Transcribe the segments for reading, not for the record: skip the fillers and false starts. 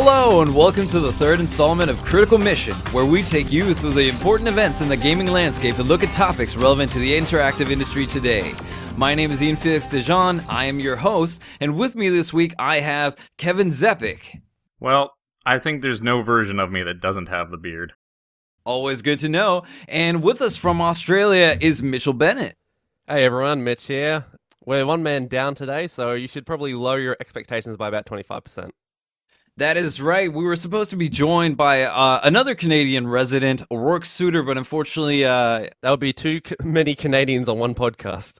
Hello and welcome to the third installment of Critical Mission, where we take you through the important events in the gaming landscape and look at topics relevant to the interactive industry today. My name is Felix Dejean, I am your host, and with me this week I have Kevin Zepik. Well, I think there's no version of me that doesn't have the beard. Always good to know. And with us from Australia is Mitchell Bennett. Hey everyone, Mitch here. We're one man down today, so you should probably lower your expectations by about 25%. That is right. We were supposed to be joined by another Canadian resident, Rourke Suter, but unfortunately... That would be too many Canadians on one podcast.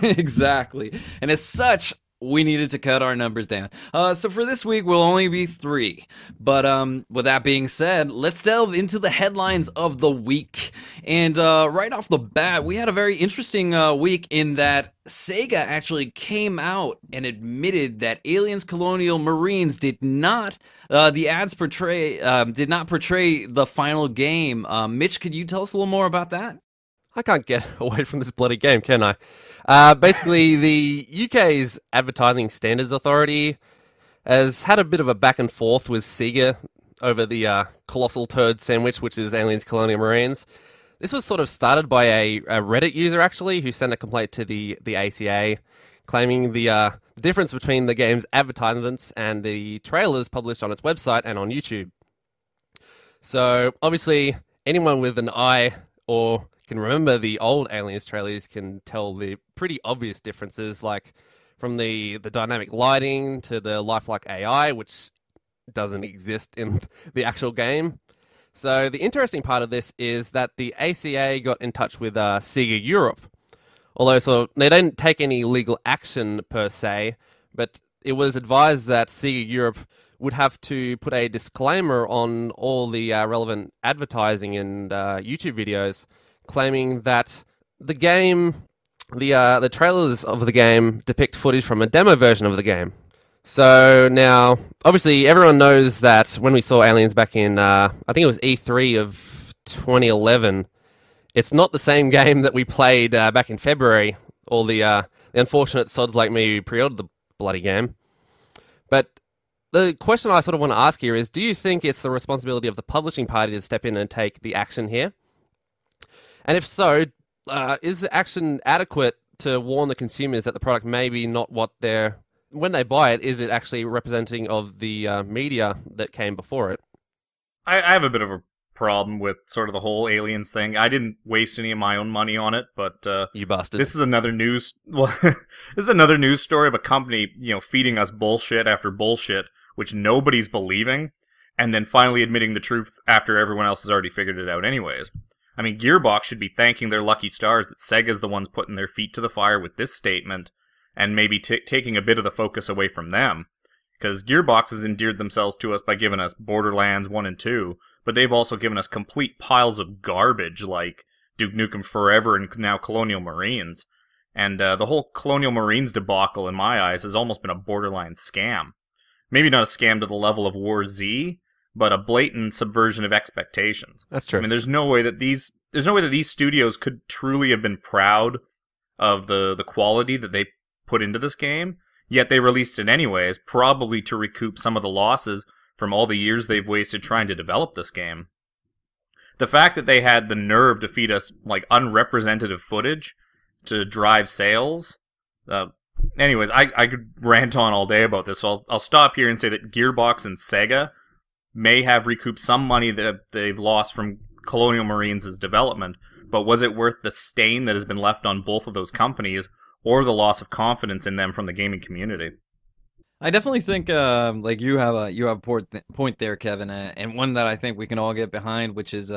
Exactly. And as such, we needed to cut our numbers down. So for this week, we'll only be 3. But with that being said, let's delve into the headlines of the week. And right off the bat, we had a very interesting week in that Sega actually came out and admitted that Aliens Colonial Marines did not, the ads did not portray the final game. Mitch, could you tell us a little more about that? I can't get away from this bloody game, can I? Basically, the UK's Advertising Standards Authority has had a bit of a back and forth with Sega over the colossal turd sandwich, which is Aliens Colonial Marines. This was sort of started by a Reddit user, actually, who sent a complaint to the ACA, claiming the difference between the game's advertisements and the trailers published on its website and on YouTube. So, obviously, anyone with an eye or can remember the old Aliens trailers can tell the pretty obvious differences, like from the dynamic lighting to the lifelike AI, which doesn't exist in the actual game. So the interesting part of this is that the ACA got in touch with Sega Europe, although so they didn't take any legal action per se, but it was advised that Sega Europe would have to put a disclaimer on all the relevant advertising and YouTube videos, claiming that the game, the trailers of the game depict footage from a demo version of the game. So now, obviously, everyone knows that when we saw Aliens back in, I think it was E3 of 2011, it's not the same game that we played back in February. All the unfortunate sods like me who pre-ordered the bloody game. But the question I sort of want to ask here is, do you think it's the responsibility of the publishing party to step in and take the action here? And if so, is the action adequate to warn the consumers that the product may be not what they're... When they buy it, is it actually representing of the media that came before it? I have a bit of a problem with sort of the whole Aliens thing. I didn't waste any of my own money on it, but you bastard. This is another news. Well, this is another news story of a company, feeding us bullshit after bullshit, which nobody's believing, and then finally admitting the truth after everyone else has already figured it out, anyways. I mean, Gearbox should be thanking their lucky stars that Sega's the ones putting their feet to the fire with this statement, and maybe taking a bit of the focus away from them. Because Gearbox has endeared themselves to us by giving us Borderlands 1 and 2, but they've also given us complete piles of garbage like Duke Nukem Forever and now Colonial Marines. And the whole Colonial Marines debacle, in my eyes, has almost been a borderline scam. Maybe not a scam to the level of War Z, but a blatant subversion of expectations. That's true. I mean, there's no way that these studios could truly have been proud of the quality that they put into this game, yet they released it anyways, probably to recoup some of the losses from all the years they've wasted trying to develop this game. The fact that they had the nerve to feed us like unrepresentative footage to drive sales. Anyways, I could rant on all day about this, so I'll stop here and say that Gearbox and Sega may have recouped some money that they've lost from Colonial Marines' development, but was it worth the stain that has been left on both of those companies, or the loss of confidence in them from the gaming community? I definitely think like you have a point there, Kevin, and one that I think we can all get behind, which is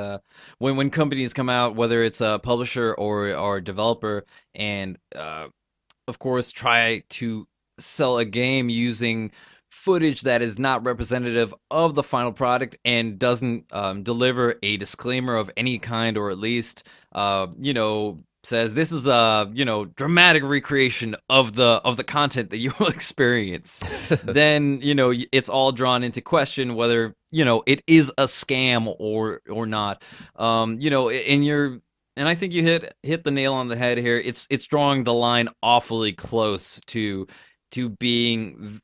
when companies come out, whether it's a publisher or developer, and of course try to sell a game using footage that is not representative of the final product and doesn't deliver a disclaimer of any kind, or at least says this is a dramatic recreation of the content that you will experience, then it's all drawn into question whether it is a scam or not. And I think you hit the nail on the head here. It's drawing the line awfully close to to being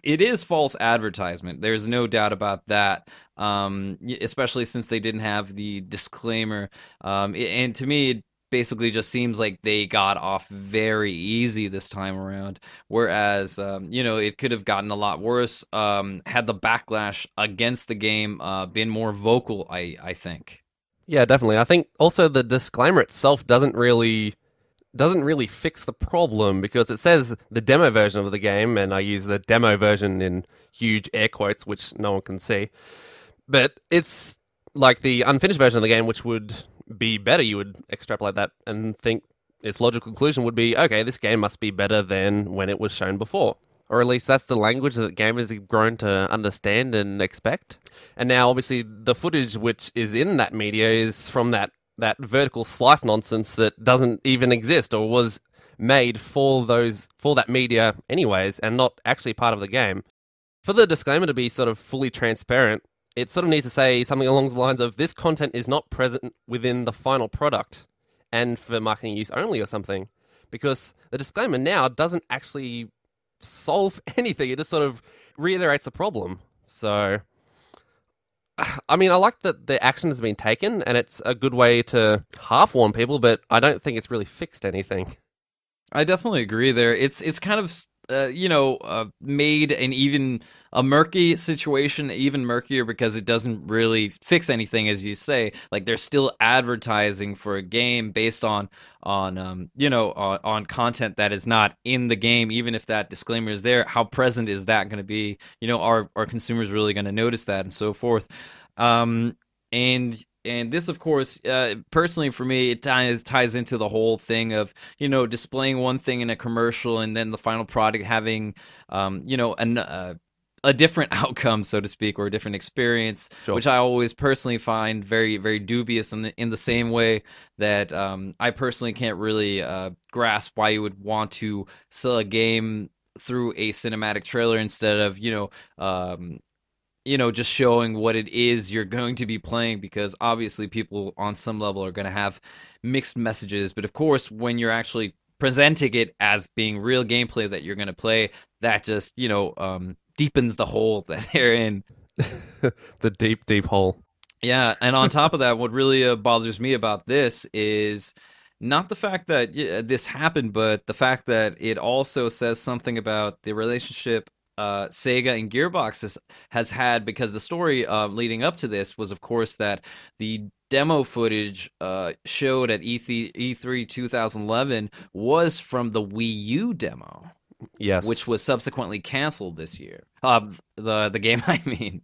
it is false advertisement. There's no doubt about that. Especially since they didn't have the disclaimer. And to me, it basically just seems like they got off very easy this time around. Whereas, it could have gotten a lot worse had the backlash against the game been more vocal. I think. Yeah, definitely. I think also the disclaimer itself doesn't really fix the problem because it says the demo version of the game, and I use the demo version in huge air quotes, which no one can see. But it's like the unfinished version of the game, which would be better. You would extrapolate that and think its logical conclusion would be, okay, this game must be better than when it was shown before. Or at least that's the language that gamers have grown to understand and expect. And now, obviously, the footage which is in that media is from that vertical slice nonsense that doesn't even exist or was made for that media anyways, and not actually part of the game. For the disclaimer to be sort of fully transparent, it sort of needs to say something along the lines of this content is not present within the final product and for marketing use only or something. Because the disclaimer now doesn't actually solve anything. It just sort of reiterates the problem. So, I mean, I like that the action has been taken and it's a good way to half warn people, but I don't think it's really fixed anything. I definitely agree there. It's kind of made an even a murky situation even murkier because it doesn't really fix anything, as you say. Like they're still advertising for a game based on content that is not in the game. Even if that disclaimer is there, how present is that going to be? Are consumers really going to notice that and so forth? And this, of course, personally for me, it ties into the whole thing of displaying one thing in a commercial and then the final product having a different outcome, so to speak, or a different experience, Sure. which I always personally find very, very dubious. In the same way that I personally can't really grasp why you would want to sell a game through a cinematic trailer instead of just showing what it is you're going to be playing, because obviously people on some level are going to have mixed messages. But of course, when you're actually presenting it as being real gameplay that you're going to play, that just, deepens the hole that they're in. The deep, deep hole. Yeah, and on top of that, what really bothers me about this is not the fact that this happened, but the fact that it also says something about the relationship Sega and Gearbox has had, because the story leading up to this was, of course, that the demo footage showed at E3 2011 was from the Wii U demo. Yes. Which was subsequently canceled this year. The game, I mean.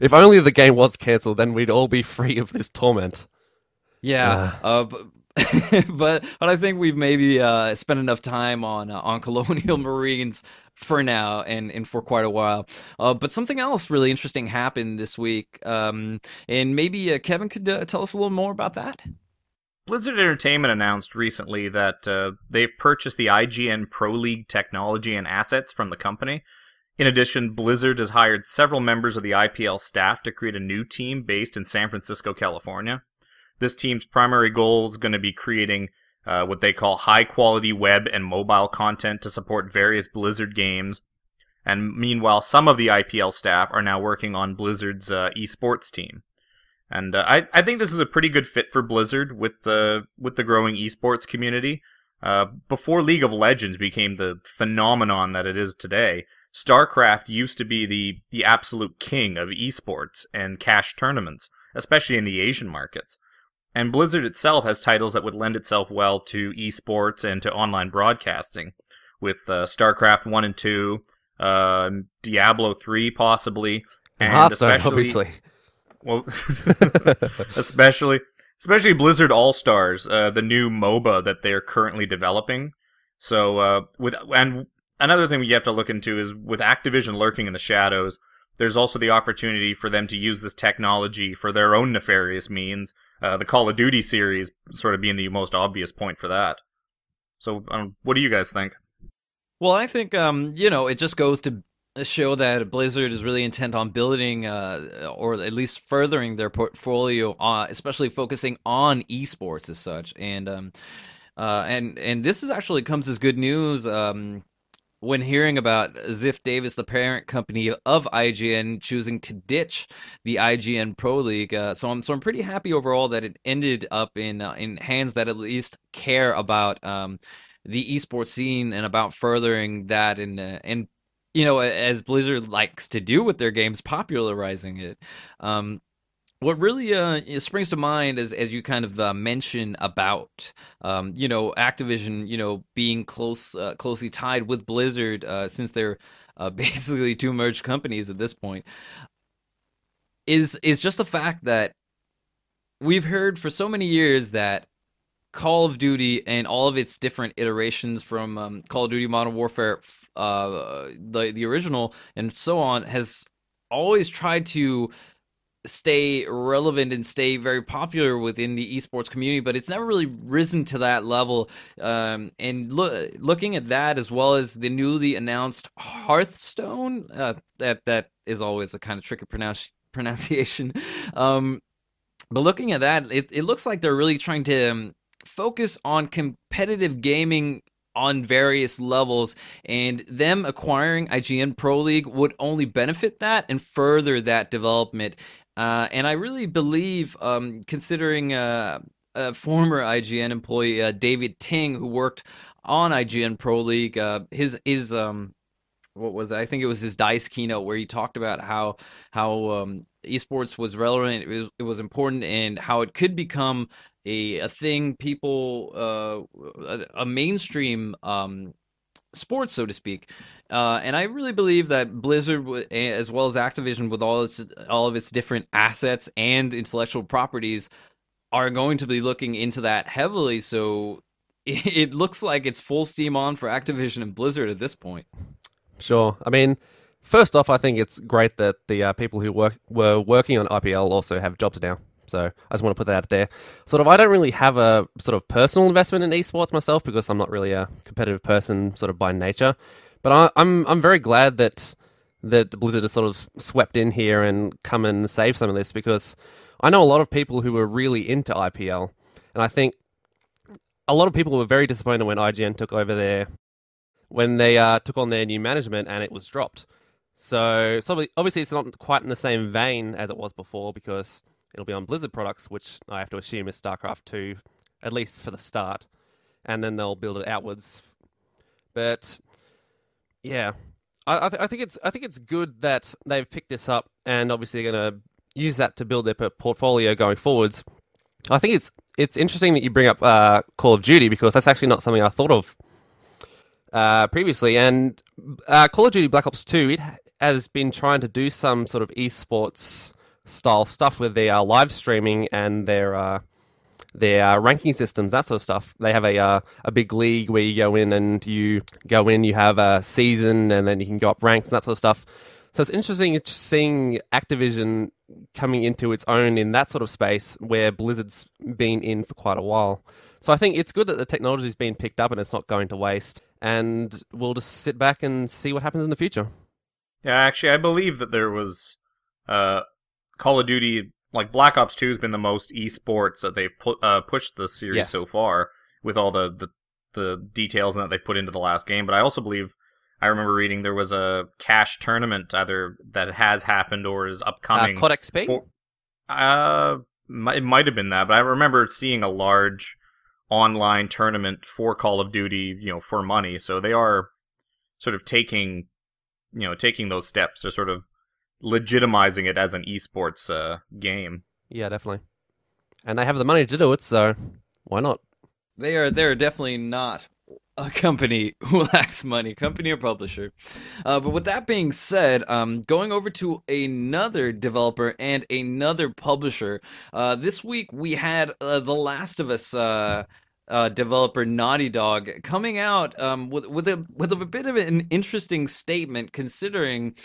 If only the game was cancelled, then we'd all be free of this torment. Yeah, but I think we've maybe spent enough time on Colonial Marines for now and for quite a while. But something else really interesting happened this week, and maybe Kevin could tell us a little more about that. Blizzard Entertainment announced recently that they've purchased the IGNProLeague technology and assets from the company. In addition, Blizzard has hired several members of the IPL staff to create a new team based in San Francisco, California. This team's primary goal is going to be creating what they call high-quality web and mobile content to support various Blizzard games. And meanwhile, some of the IPL staff are now working on Blizzard's esports team. And I think this is a pretty good fit for Blizzard with the growing esports community. Before League of Legends became the phenomenon that it is today, StarCraft used to be the absolute king of esports and cash tournaments, especially in the Asian markets. And Blizzard itself has titles that would lend itself well to esports and to online broadcasting, with StarCraft 1 and 2, Diablo 3 possibly, and Hearthstone, especially... obviously. Well, especially Blizzard All-Stars, the new MOBA that they're currently developing. So, and another thing you have to look into is with Activision lurking in the shadows, there's also the opportunity for them to use this technology for their own nefarious means. The Call of Duty series sort of being the most obvious point for that. So, what do you guys think? Well, I think it just goes to show that Blizzard is really intent on building or at least furthering their portfolio, especially focusing on esports as such. And this is actually comes as good news when hearing about Ziff Davis, the parent company of IGN, choosing to ditch the IGN Pro League. So I'm pretty happy overall that it ended up in hands that at least care about the esports scene and about furthering that and as Blizzard likes to do with their games, popularizing it. What really springs to mind as you kind of mention about Activision being closely tied with Blizzard since they're basically two merged companies at this point is just the fact that we've heard for so many years that Call of Duty and all of its different iterations from Call of Duty Modern Warfare, the original, and so on, has always tried to stay relevant and stay very popular within the esports community, but it's never really risen to that level. And looking at that, as well as the newly announced Hearthstone, that is always a kind of tricky pronunciation. But looking at that, it looks like they're really trying to focus on competitive gaming on various levels, and them acquiring IGN Pro League would only benefit that and further that development. And I really believe, considering a former IGN employee, David Ting, who worked on IGN Pro League, his what was it? I think it was his DICE keynote where he talked about how esports was relevant, it was important, and how it could become a thing people a mainstream sports, so to speak. And I really believe that Blizzard, as well as Activision, with all of its different assets and intellectual properties, are going to be looking into that heavily. So it looks like it's full steam on for Activision and Blizzard at this point. Sure. I mean, first off, I think it's great that the people who were working on IPL also have jobs now. So I just want to put that out there. I don't really have a sort of personal investment in esports myself because I'm not really a competitive person sort of by nature. But I'm very glad that Blizzard has sort of swept in here and come and save some of this, because I know a lot of people who were really into IPL, and I think a lot of people were very disappointed when IGN took over when they took on their new management and it was dropped. So obviously it's not quite in the same vein as it was before, because it'll be on Blizzard products, which I have to assume is StarCraft 2, at least for the start, and then they'll build it outwards. But yeah, I think it's good that they've picked this up, and obviously they're going to use that to build their portfolio going forwards. I think it's interesting that you bring up Call of Duty, because that's actually not something I thought of previously. And Call of Duty Black Ops 2, it has been trying to do some sort of esports style stuff with their live streaming and their ranking systems, that sort of stuff. They have a big league where you go in, you have a season, and then you can go up ranks and that sort of stuff. So it's interesting seeing Activision coming into its own in that sort of space where Blizzard's been in for quite a while. So I think it's good that the technology's been picked up and it's not going to waste, and we'll just sit back and see what happens in the future. Yeah, actually, I believe that there was Call of Duty, like Black Ops 2 has been the most esports that they've pushed the series so far, with all the details that they've put into the last game. But I also believe, I remember reading there was a cash tournament either that has happened or is upcoming. COD XP? It might have been that, but I remember seeing a large online tournament for Call of Duty, for money. So they are sort of taking those steps to sort of legitimizing it as an esports game. Yeah, definitely. And they have the money to do it, so why not? They're definitely not a company who lacks money, company or publisher. But with that being said, going over to another developer and another publisher, this week we had The Last of Us developer Naughty Dog coming out with a bit of an interesting statement, considering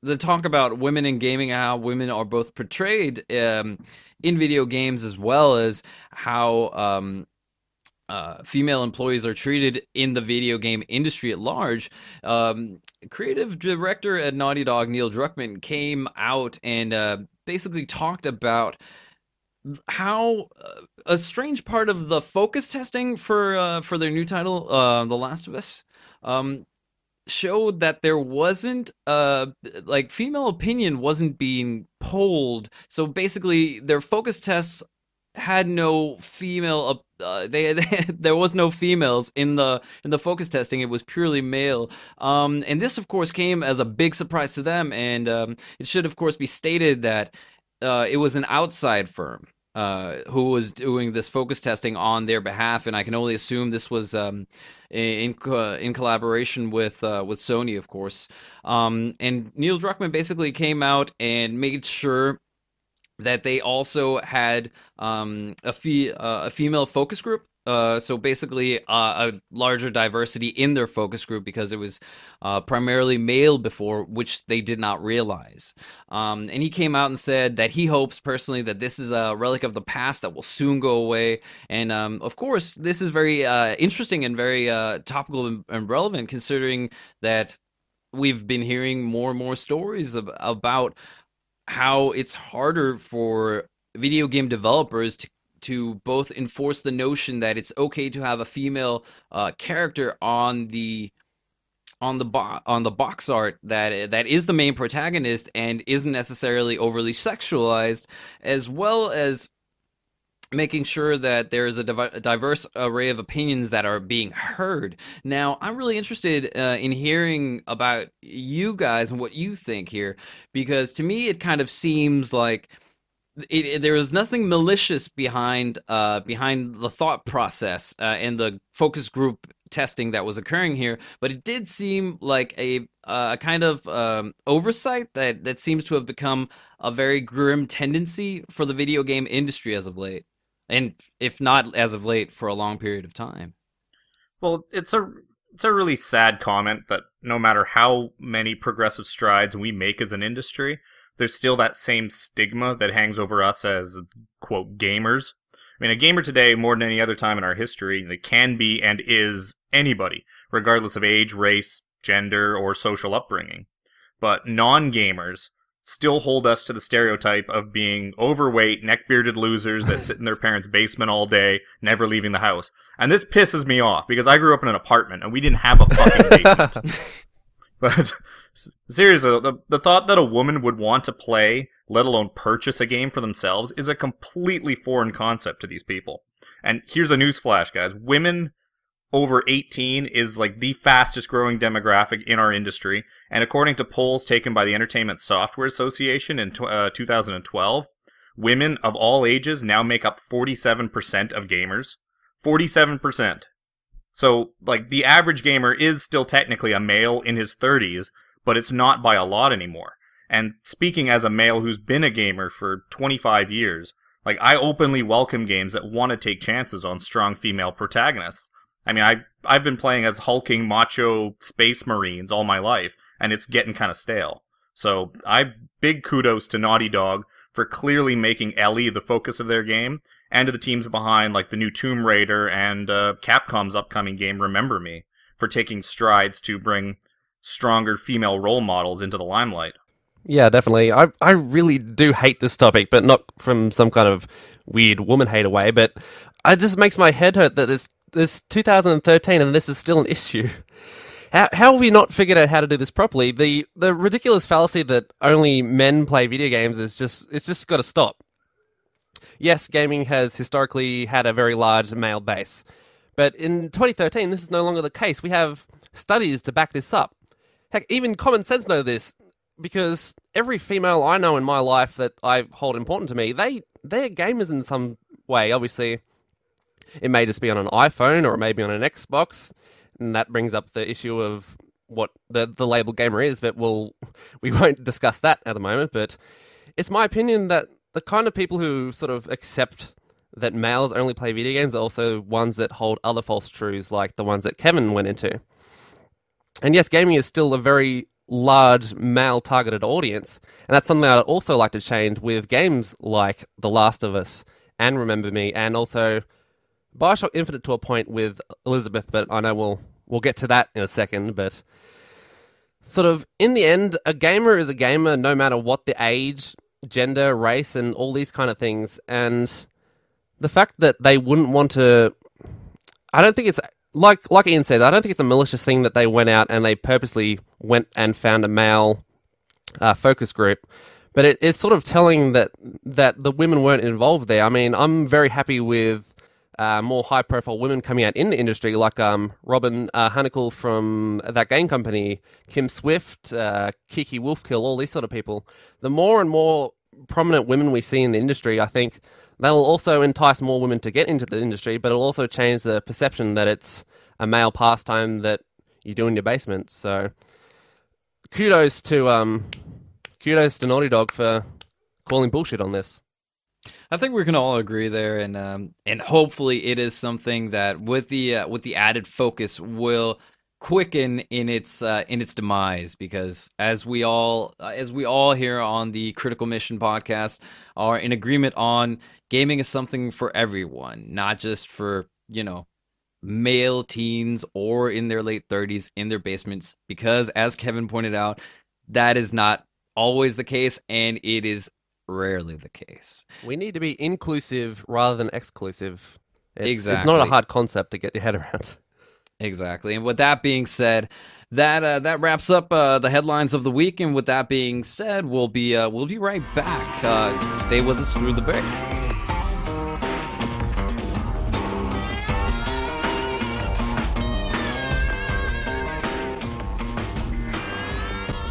the talk about women in gaming, how women are both portrayed in video games, as well as how female employees are treated in the video game industry at large. Creative director at Naughty Dog, Neil Druckmann, came out and basically talked about how a strange part of the focus testing for their new title, The Last of Us, um, showed that there wasn't like female opinion wasn't being polled. So basically, their focus tests had no female. There was no females in the focus testing. It was purely male. And this, of course, came as a big surprise to them. And it should, of course, be stated that it was an outside firm who was doing this focus testing on their behalf, and I can only assume this was in collaboration with Sony, of course. And Neil Druckmann basically came out and made sure that they also had a female focus group. So basically, a larger diversity in their focus group because it was primarily male before, which they did not realize. And he came out and said that he hopes personally that this is a relic of the past that will soon go away. And of course, this is very interesting and very topical and relevant, considering that we've been hearing more and more stories about how it's harder for video game developers to both enforce the notion that it's okay to have a female character on the box art that is the main protagonist and isn't necessarily overly sexualized, as well as making sure that there is a diverse array of opinions that are being heard. Now, I'm really interested in hearing about you guys and what you think here, because to me, it kind of seems like there was nothing malicious behind the thought process and the focus group testing that was occurring here, but it did seem like a kind of oversight that seems to have become a very grim tendency for the video game industry as of late, and if not as of late, for a long period of time. Well, it's a really sad comment that no matter how many progressive strides we make as an industry, there's still that same stigma that hangs over us as, quote, gamers. I mean, a gamer today, more than any other time in our history, they can be and is anybody, regardless of age, race, gender, or social upbringing. But non-gamers still hold us to the stereotype of being overweight, neck-bearded losers that sit in their parents' basement all day, never leaving the house. And this pisses me off, because I grew up in an apartment, and we didn't have a fucking basement. But seriously, the thought that a woman would want to play, let alone purchase a game for themselves, is a completely foreign concept to these people. And here's a newsflash, guys. Women over 18 is like the fastest growing demographic in our industry. And according to polls taken by the Entertainment Software Association in 2012, women of all ages now make up 47% of gamers. 47%. So, like, the average gamer is still technically a male in his 30s, but it's not by a lot anymore. And speaking as a male who's been a gamer for 25 years, like, I openly welcome games that want to take chances on strong female protagonists. I mean, I've been playing as hulking macho space marines all my life, and it's getting kind of stale. So, big kudos to Naughty Dog for clearly making Ellie the focus of their game, and to the teams behind, like the new Tomb Raider and Capcom's upcoming game Remember Me, for taking strides to bring stronger female role models into the limelight. Yeah, definitely. I really do hate this topic, but not from some kind of weird woman hater way, but it just makes my head hurt that this 2013 and this is still an issue. How have we not figured out how to do this properly? The ridiculous fallacy that only men play video games it's just got to stop. Yes, gaming has historically had a very large male base, but in 2013 this is no longer the case. We have studies to back this up. Heck, even common sense know this, because every female I know in my life that I hold important to me, they're gamers in some way. Obviously, it may just be on an iPhone or it may be on an Xbox, and that brings up the issue of what the label gamer is, but we won't discuss that at the moment. But it's my opinion that the kind of people who sort of accept that males only play video games are also ones that hold other false truths, like the ones that Kevin went into. And yes, gaming is still a very large male-targeted audience, and that's something I'd also like to change with games like The Last of Us and Remember Me, and also Bioshock Infinite to a point with Elizabeth, but I know we'll get to that in a second. But sort of, in the end, a gamer is a gamer no matter what the age, gender, race, and all these kind of things. And the fact that they wouldn't want to, I don't think it's like Ian said. I don't think it's a malicious thing that they went out and they purposely went and found a male focus group. But it's sort of telling that the women weren't involved there. I mean, I'm very happy with more high-profile women coming out in the industry, like Robin Hannicle from that game company, Kim Swift, Kiki Wolfkill, all these sort of people. The more and more prominent women we see in the industry, I think that'll also entice more women to get into the industry, but it'll also change the perception that it's a male pastime that you do in your basement. So kudos to Naughty Dog for calling bullshit on this. I think we can all agree there, and hopefully it is something that with the added focus will quicken in its demise, because as we all here on the Critical Mission podcast are in agreement on, gaming is something for everyone, not just for, male teens or in their late 30s in their basements, because as Kevin pointed out, that is not always the case, and it is rarely the case. We need to be inclusive rather than exclusive. Exactly. It's not a hard concept to get your head around. Exactly. And with that being said, that wraps up the headlines of the week. And with that being said, we'll be right back. Stay with us through the break.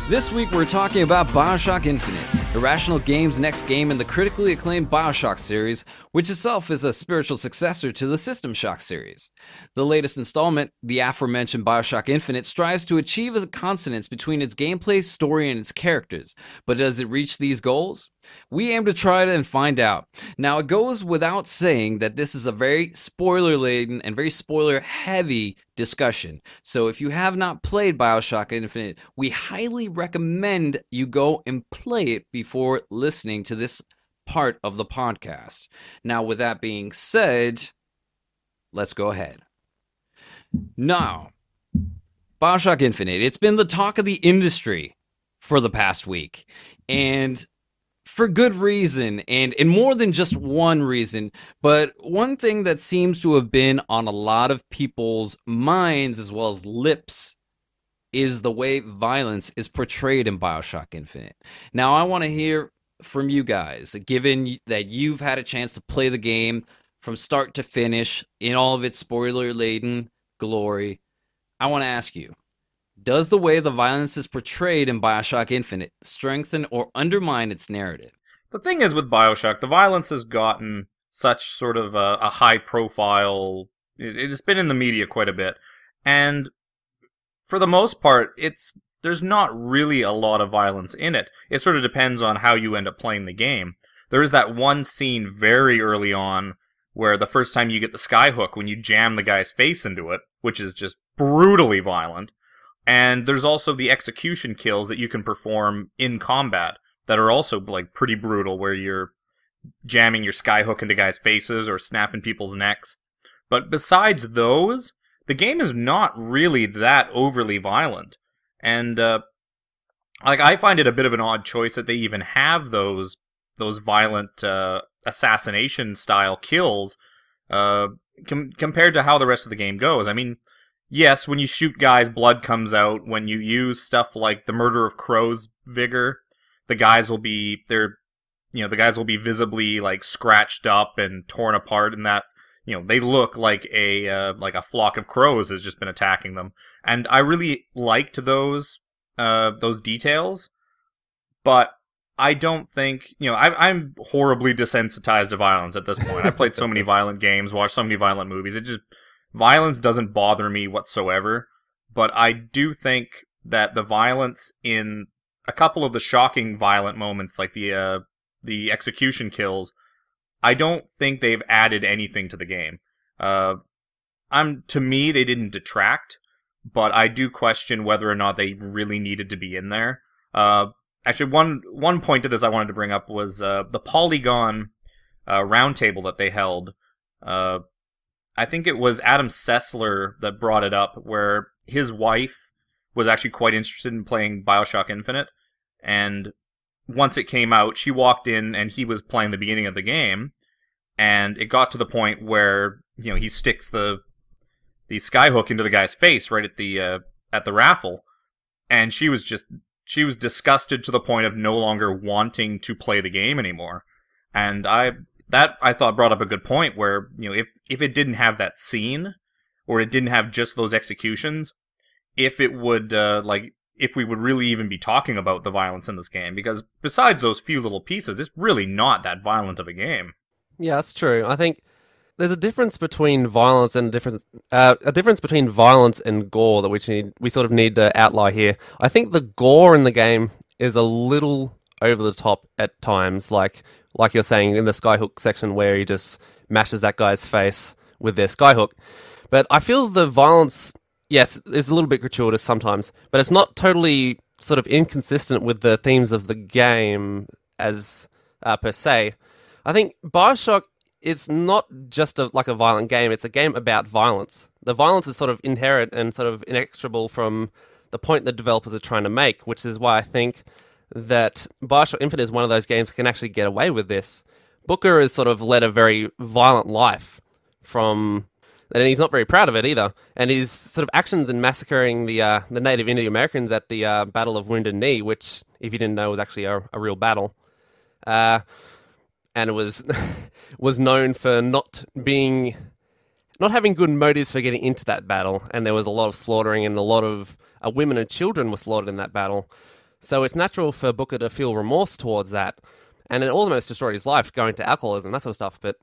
This week we're talking about Bioshock Infinite, Irrational Games' next game in the critically acclaimed Bioshock series, which itself is a spiritual successor to the System Shock series. The latest installment, the aforementioned Bioshock Infinite, strives to achieve a consonance between its gameplay, story, and its characters, but does it reach these goals? We aim to try it and find out. Now, it goes without saying that this is a very spoiler-laden and very spoiler-heavy discussion. So if you have not played Bioshock Infinite, we highly recommend you go and play it before listening to this part of the podcast. Now, with that being said, let's go ahead. Now, Bioshock Infinite, it's been the talk of the industry for the past week. And for good reason, and more than just one reason, but one thing that seems to have been on a lot of people's minds as well as lips is the way violence is portrayed in Bioshock Infinite. Now, I want to hear from you guys, given that you've had a chance to play the game from start to finish in all of its spoiler-laden glory. I want to ask you, does the way the violence is portrayed in Bioshock Infinite strengthen or undermine its narrative? The thing is with Bioshock, the violence has gotten such sort of a high profile. It's been in the media quite a bit. And for the most part, there's not really a lot of violence in it. It sort of depends on how you end up playing the game. There is that one scene very early on where the first time you get the skyhook, when you jam the guy's face into it, which is just brutally violent. And there's also the execution kills that you can perform in combat that are also like pretty brutal, where you're jamming your skyhook into guys' faces or snapping people's necks. But besides those, the game is not really that overly violent. And I find it a bit of an odd choice that they even have those violent assassination style kills compared to how the rest of the game goes. I mean, yes, when you shoot guys, blood comes out. When you use stuff like the Murder of Crows vigor, the guys will be visibly like scratched up and torn apart, and that they look like a flock of crows has just been attacking them. And I really liked those details, but I don't think I'm horribly desensitized to violence at this point. I've played so many violent games, watched so many violent movies. Violence doesn't bother me whatsoever, but I do think that the violence in a couple of the shocking violent moments, like the execution kills, I don't think they've added anything to the game. To me, they didn't detract, but I do question whether or not they really needed to be in there. Actually, one point to this I wanted to bring up was the Polygon roundtable that they held. I think it was Adam Sessler that brought it up, where his wife was actually quite interested in playing Bioshock Infinite, and once it came out, she walked in and he was playing the beginning of the game, and it got to the point where he sticks the skyhook into the guy's face right at the raffle, and she was disgusted to the point of no longer wanting to play the game anymore. And I thought brought up a good point where if it didn't have that scene, or it didn't have just those executions, if it would if we would really even be talking about the violence in this game, because besides those few little pieces, it's really not that violent of a game. Yeah, that's true. I think there's a difference between violence and a difference between violence and gore that we sort of need to outline here. I think the gore in the game is a little over the top at times, like you're saying in the skyhook section where he just mashes that guy's face with their skyhook. But I feel the violence, yes, is a little bit gratuitous sometimes, but it's not totally sort of inconsistent with the themes of the game as per se. I think Bioshock, it's not just like a violent game, it's a game about violence. The violence is sort of inherent and sort of inextricable from the point the developers are trying to make, which is why I think that Bioshock Infinite is one of those games that can actually get away with this. Booker has sort of led a very violent life and he's not very proud of it either. And his sort of actions in massacring the native Indian Americans at the Battle of Wounded Knee, which, if you didn't know, was actually a real battle. And it was was known for not having good motives for getting into that battle, and there was a lot of slaughtering, and a lot of women and children were slaughtered in that battle. So it's natural for Booker to feel remorse towards that, and it almost destroyed his life, going to alcoholism, that sort of stuff, but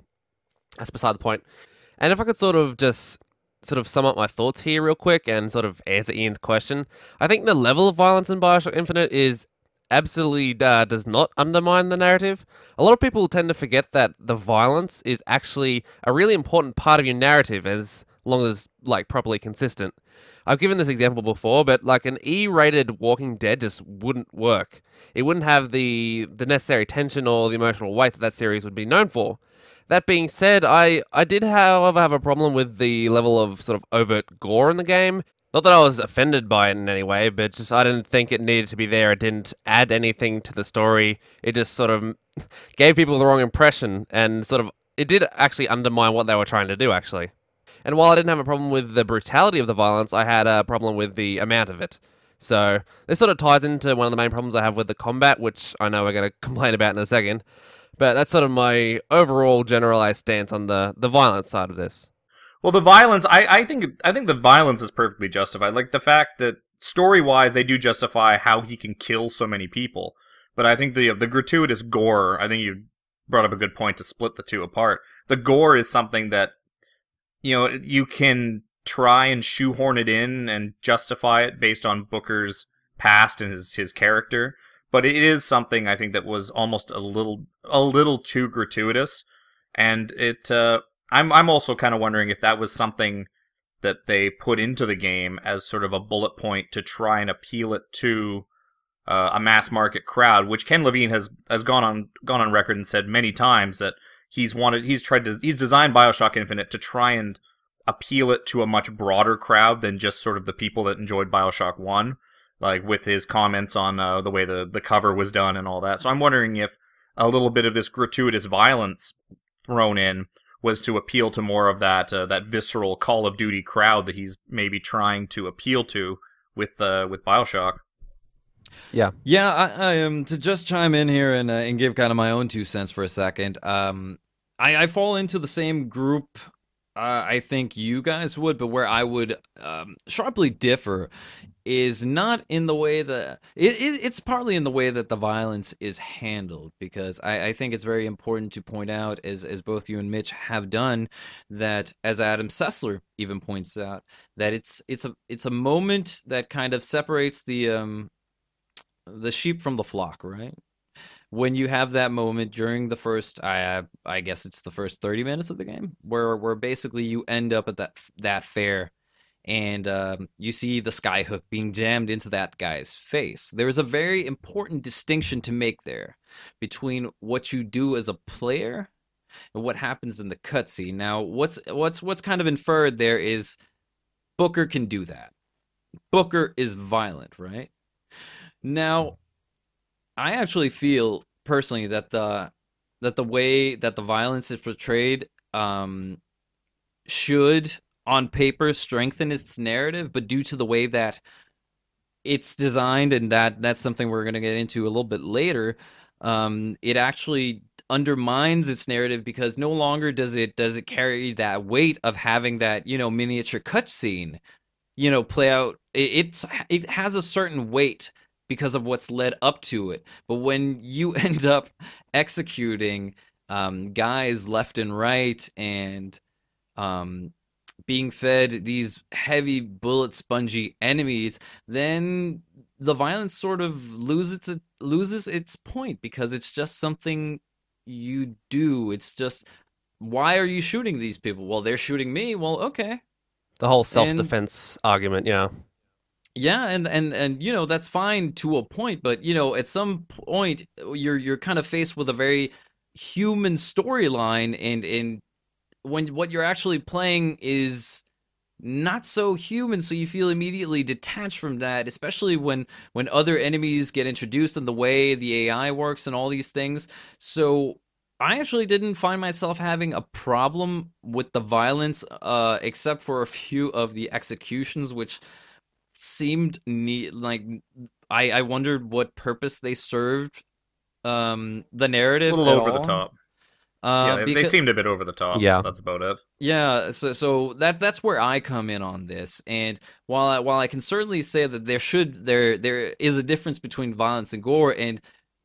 that's beside the point. And if I could sort of sum up my thoughts here real quick and sort of answer Ian's question, I think the level of violence in Bioshock Infinite is absolutely does not undermine the narrative. A lot of people tend to forget that the violence is actually a really important part of your narrative, as long as properly consistent. I've given this example before, but an E-rated Walking Dead just wouldn't work. It wouldn't have the necessary tension or the emotional weight that series would be known for. That being said, I did, however, have a problem with the level of sort of overt gore in the game. Not that I was offended by it in any way, but just I didn't think it needed to be there. It didn't add anything to the story. It just sort of gave people the wrong impression, and sort of it did actually undermine what they were trying to do, actually. And while I didn't have a problem with the brutality of the violence, I had a problem with the amount of it. So this sort of ties into one of the main problems I have with the combat, which I know we're going to complain about in a second. But that's sort of my overall generalized stance on the violence side of this. Well, the violence, I think the violence is perfectly justified. Like, the fact that story-wise they do justify how he can kill so many people. But I think the gratuitous gore, I think you brought up a good point to split the two apart. The gore is something that, you can try and shoehorn it in and justify it based on Booker's past and his character. But it is something I think that was almost a little too gratuitous, and I'm also kind of wondering if that was something that they put into the game as sort of a bullet point to try and appeal it to a mass market crowd, which Ken Levine has gone on record and said many times that he's designed BioShock Infinite to try and appeal it to a much broader crowd than just sort of the people that enjoyed BioShock 1. Like with his comments on the way the cover was done and all that. So I'm wondering if a little bit of this gratuitous violence thrown in was to appeal to more of that visceral Call of Duty crowd that he's maybe trying to appeal to with BioShock. Yeah. Yeah, I to just chime in here and give kind of my own 2 cents for a second. I fall into the same group. I think you guys would, but where I would sharply differ is not in the way that it's partly in the way that the violence is handled, because I think it's very important to point out, as both you and Mitch have done, that as Adam Sessler even points out, that it's a moment that kind of separates the sheep from the flock, right? When you have that moment during the first, I guess it's the first 30 minutes of the game, where basically you end up at that fair, and you see the skyhook being jammed into that guy's face. There's a very important distinction to make there between what you do as a player and what happens in the cutscene. Now, what's kind of inferred there is Booker can do that. Booker is violent, right? Now, I actually feel personally that the way that the violence is portrayed should on paper strengthen its narrative, but due to the way that it's designed, and that's something we're going to get into a little bit later, it actually undermines its narrative because no longer does it carry that weight of having that miniature cutscene play out. It has a certain weight because of what's led up to it. But when you end up executing guys left and right and um, being fed these heavy bullet spongy enemies, then the violence sort of loses its point because it's just something you do. It's just, why are you shooting these people? Well, they're shooting me. Well, okay. The whole And self-defense argument, yeah. yeah, and that's fine to a point, but at some point you're kind of faced with a very human storyline, and when what you're actually playing is not so human, so you feel immediately detached from that, especially when other enemies get introduced and the way the AI works and all these things. So I actually didn't find myself having a problem with the violence, except for a few of the executions, which seemed neat. Like I wondered what purpose they served the A narrative little at over the all. top. Yeah, they Because seemed a bit over the top. Yeah. That's about it. yeah, so that's where I come in on this. And while I can certainly say that there is a difference between violence and gore, and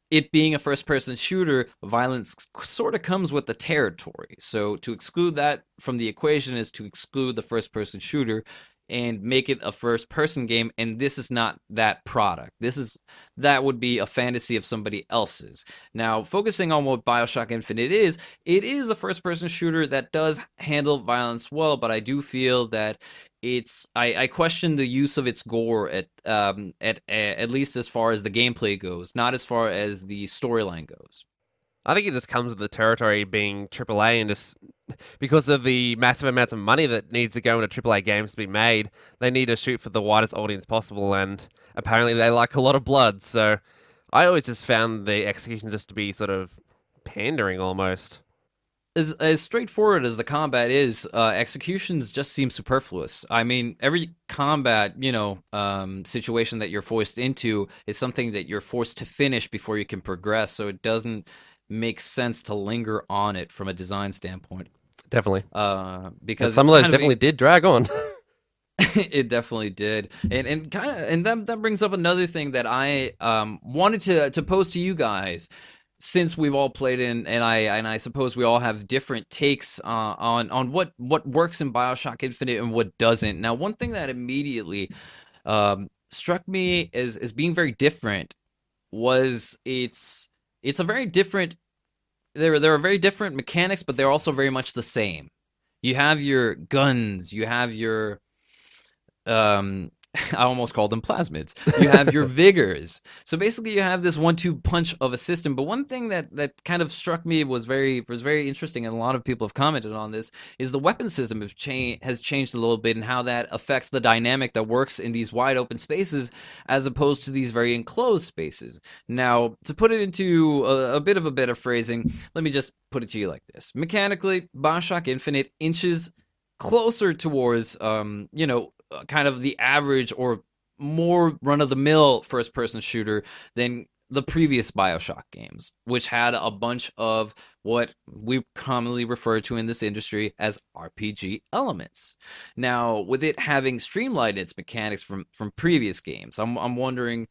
it being a first person shooter, violence sort of comes with the territory. So to exclude that from the equation is to exclude the first person shooter and make it a first person game, and this is not that product. That would be a fantasy of somebody else's. Now, focusing on what BioShock Infinite is, it is a first person shooter that does handle violence well, but I do feel that I question the use of its gore at least as far as the gameplay goes, not as far as the storyline goes. I think it just comes with the territory being AAA, and just because of the massive amounts of money that needs to go into AAA games to be made, they need to shoot for the widest audience possible, and apparently they like a lot of blood, so I always just found the execution just to be sort of pandering almost. As straightforward as the combat is, executions just seem superfluous. I mean, every combat, situation that you're forced into is something that you're forced to finish before you can progress. So it doesn't make sense to linger on it from a design standpoint. Definitely. And Because some it's of those kind of definitely did drag on. it definitely did, and kind of, and that brings up another thing that I wanted to pose to you guys, since we've all played in, and I suppose we all have different takes on what works in BioShock Infinite and what doesn't. Now, one thing that immediately struck me as being very different was it's a very different. There are very different mechanics, but they're also very much the same. You have your guns, you have your um I almost called them plasmids. You have your vigors. So basically you have this 1-2 punch of a system. But one thing that kind of struck me was very interesting, and a lot of people have commented on this, is the weapon system has changed a little bit, and how that affects the dynamic that works in these wide open spaces as opposed to these very enclosed spaces. Now, to put it into a bit of a better phrasing, let me just put it to you like this. Mechanically, BioShock Infinite inches closer towards kind of the average or more run-of-the-mill first-person shooter than the previous BioShock games, which had a bunch of what we commonly refer to in this industry as RPG elements. Now, with it having streamlined its mechanics from previous games, I'm wondering,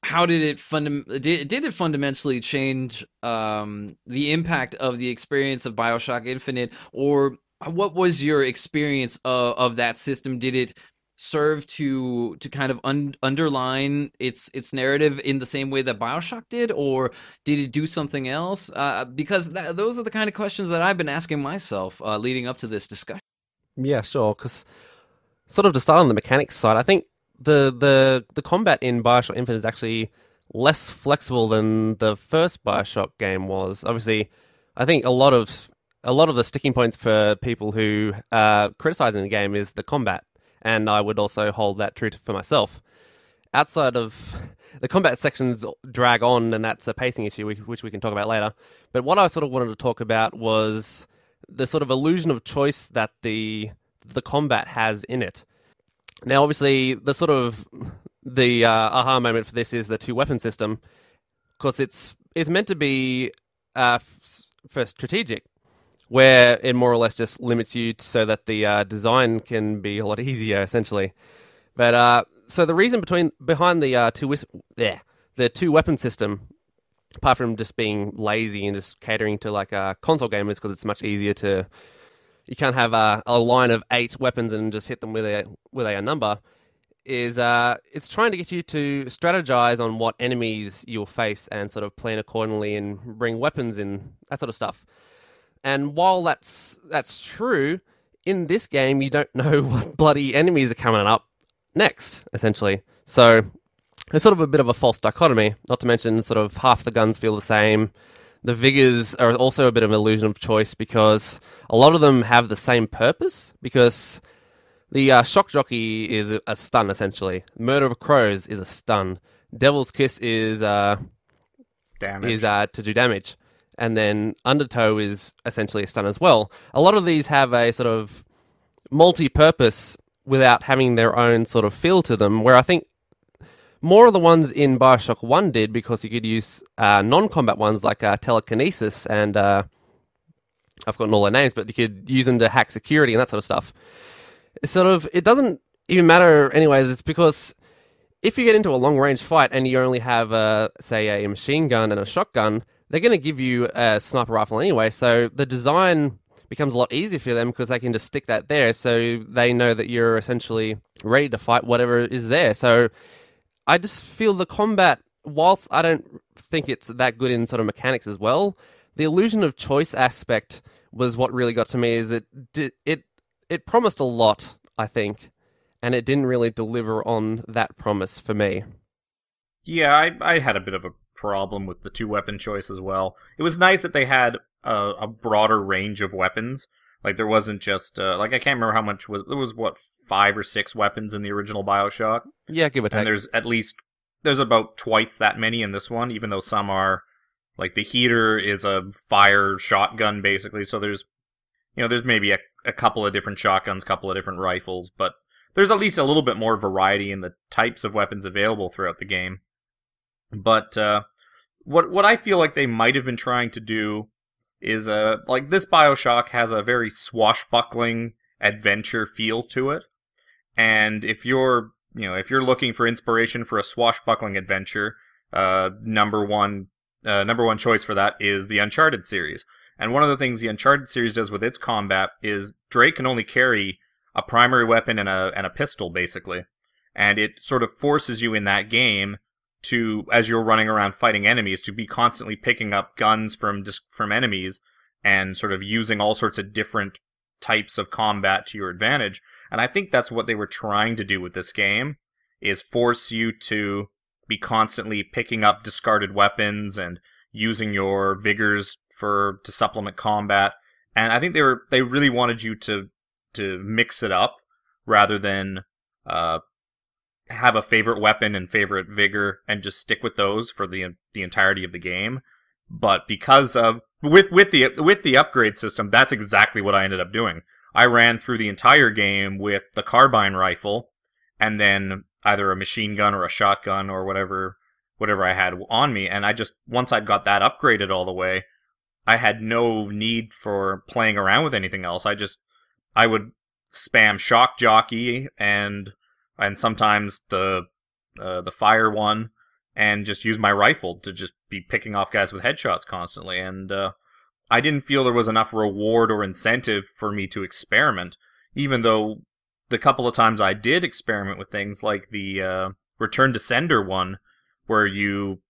how did it fundamentally change the impact of the experience of BioShock Infinite, or what was your experience of that system? Did it serve to kind of underline its narrative in the same way that BioShock did, or did it do something else? Because those are the kind of questions that I've been asking myself leading up to this discussion. Yeah, sure. Because sort of to start on the mechanics side, I think the combat in Bioshock Infinite is actually less flexible than the first Bioshock game was. Obviously, I think a lot of the sticking points for people who are criticizing the game is the combat, and I would also hold that true for myself. outside of the combat sections drag on, and that's a pacing issue, which we can talk about later. But what I sort of wanted to talk about was the sort of illusion of choice that the combat has in it. Now, obviously, the aha moment for this is the two weapon system, because it's meant to be for strategic, where it more or less just limits you so that the design can be a lot easier, essentially. But so the reason behind the two weapon system, apart from just being lazy and just catering to like console gamers, because it's much easier to, you can't have a line of 8 weapons and just hit them with a number, is it's trying to get you to strategize on what enemies you'll face and sort of plan accordingly and bring weapons in, that sort of stuff. And while that's true, in this game you don't know what bloody enemies are coming up next, essentially. So it's sort of a bit of a false dichotomy, not to mention sort of half the guns feel the same. The vigors are also a bit of an illusion of choice because a lot of them have the same purpose, because the shock jockey is a stun, essentially. Murder of Crows is a stun. Devil's Kiss is to do damage. And then Undertow is essentially a stun as well. A lot of these have a sort of multi-purpose without having their own sort of feel to them, where I think more of the ones in Bioshock 1 did, because you could use non-combat ones like telekinesis and I've forgotten all their names, but you could use them to hack security and that sort of stuff. It doesn't even matter anyways. It's because if you get into a long-range fight and you only have, say, a machine gun and a shotgun, they're going to give you a sniper rifle anyway, so the design becomes a lot easier for them because they can just stick that there, so they know that you're essentially ready to fight whatever is there. So I just feel the combat, whilst I don't think it's that good in sort of mechanics as well, the illusion of choice aspect was what really got to me. Is it promised a lot, I think, and it didn't really deliver on that promise for me. Yeah, I had a bit of a problem with the two weapon choice as well. It was nice that they had a broader range of weapons. Like, there wasn't just I can't remember how much there was, what, 5 or 6 weapons in the original Bioshock. Yeah, give or take. And there's about twice that many in this one, even though some are, like, the heater is a fire shotgun basically. So there's maybe a couple of different shotguns, couple of different rifles, but there's at least a little bit more variety in the types of weapons available throughout the game. But what I feel like they might have been trying to do is like, this Bioshock has a very swashbuckling adventure feel to it, and if you're looking for inspiration for a swashbuckling adventure, number one choice for that is the Uncharted series. And one of the things the Uncharted series does with its combat is Drake can only carry a primary weapon and a pistol, basically, and it sort of forces you in that game to, as you're running around fighting enemies, to be constantly picking up guns from enemies and sort of using all sorts of different types of combat to your advantage. And I think that's what they were trying to do with this game, is force you to be constantly picking up discarded weapons and using your vigors to supplement combat. And I think they really wanted you to mix it up rather than have a favorite weapon and favorite vigor and just stick with those for the entirety of the game. But because of with the upgrade system, that's exactly what I ended up doing. I ran through the entire game with the carbine rifle, and then either a machine gun or a shotgun or whatever I had on me. And once I got that upgraded all the way, I had no need for playing around with anything else. I would spam shock jockey and sometimes the fire one, and just use my rifle to just be picking off guys with headshots constantly. And I didn't feel there was enough reward or incentive for me to experiment, even though the couple of times I did experiment with things like the Return to Sender one, where you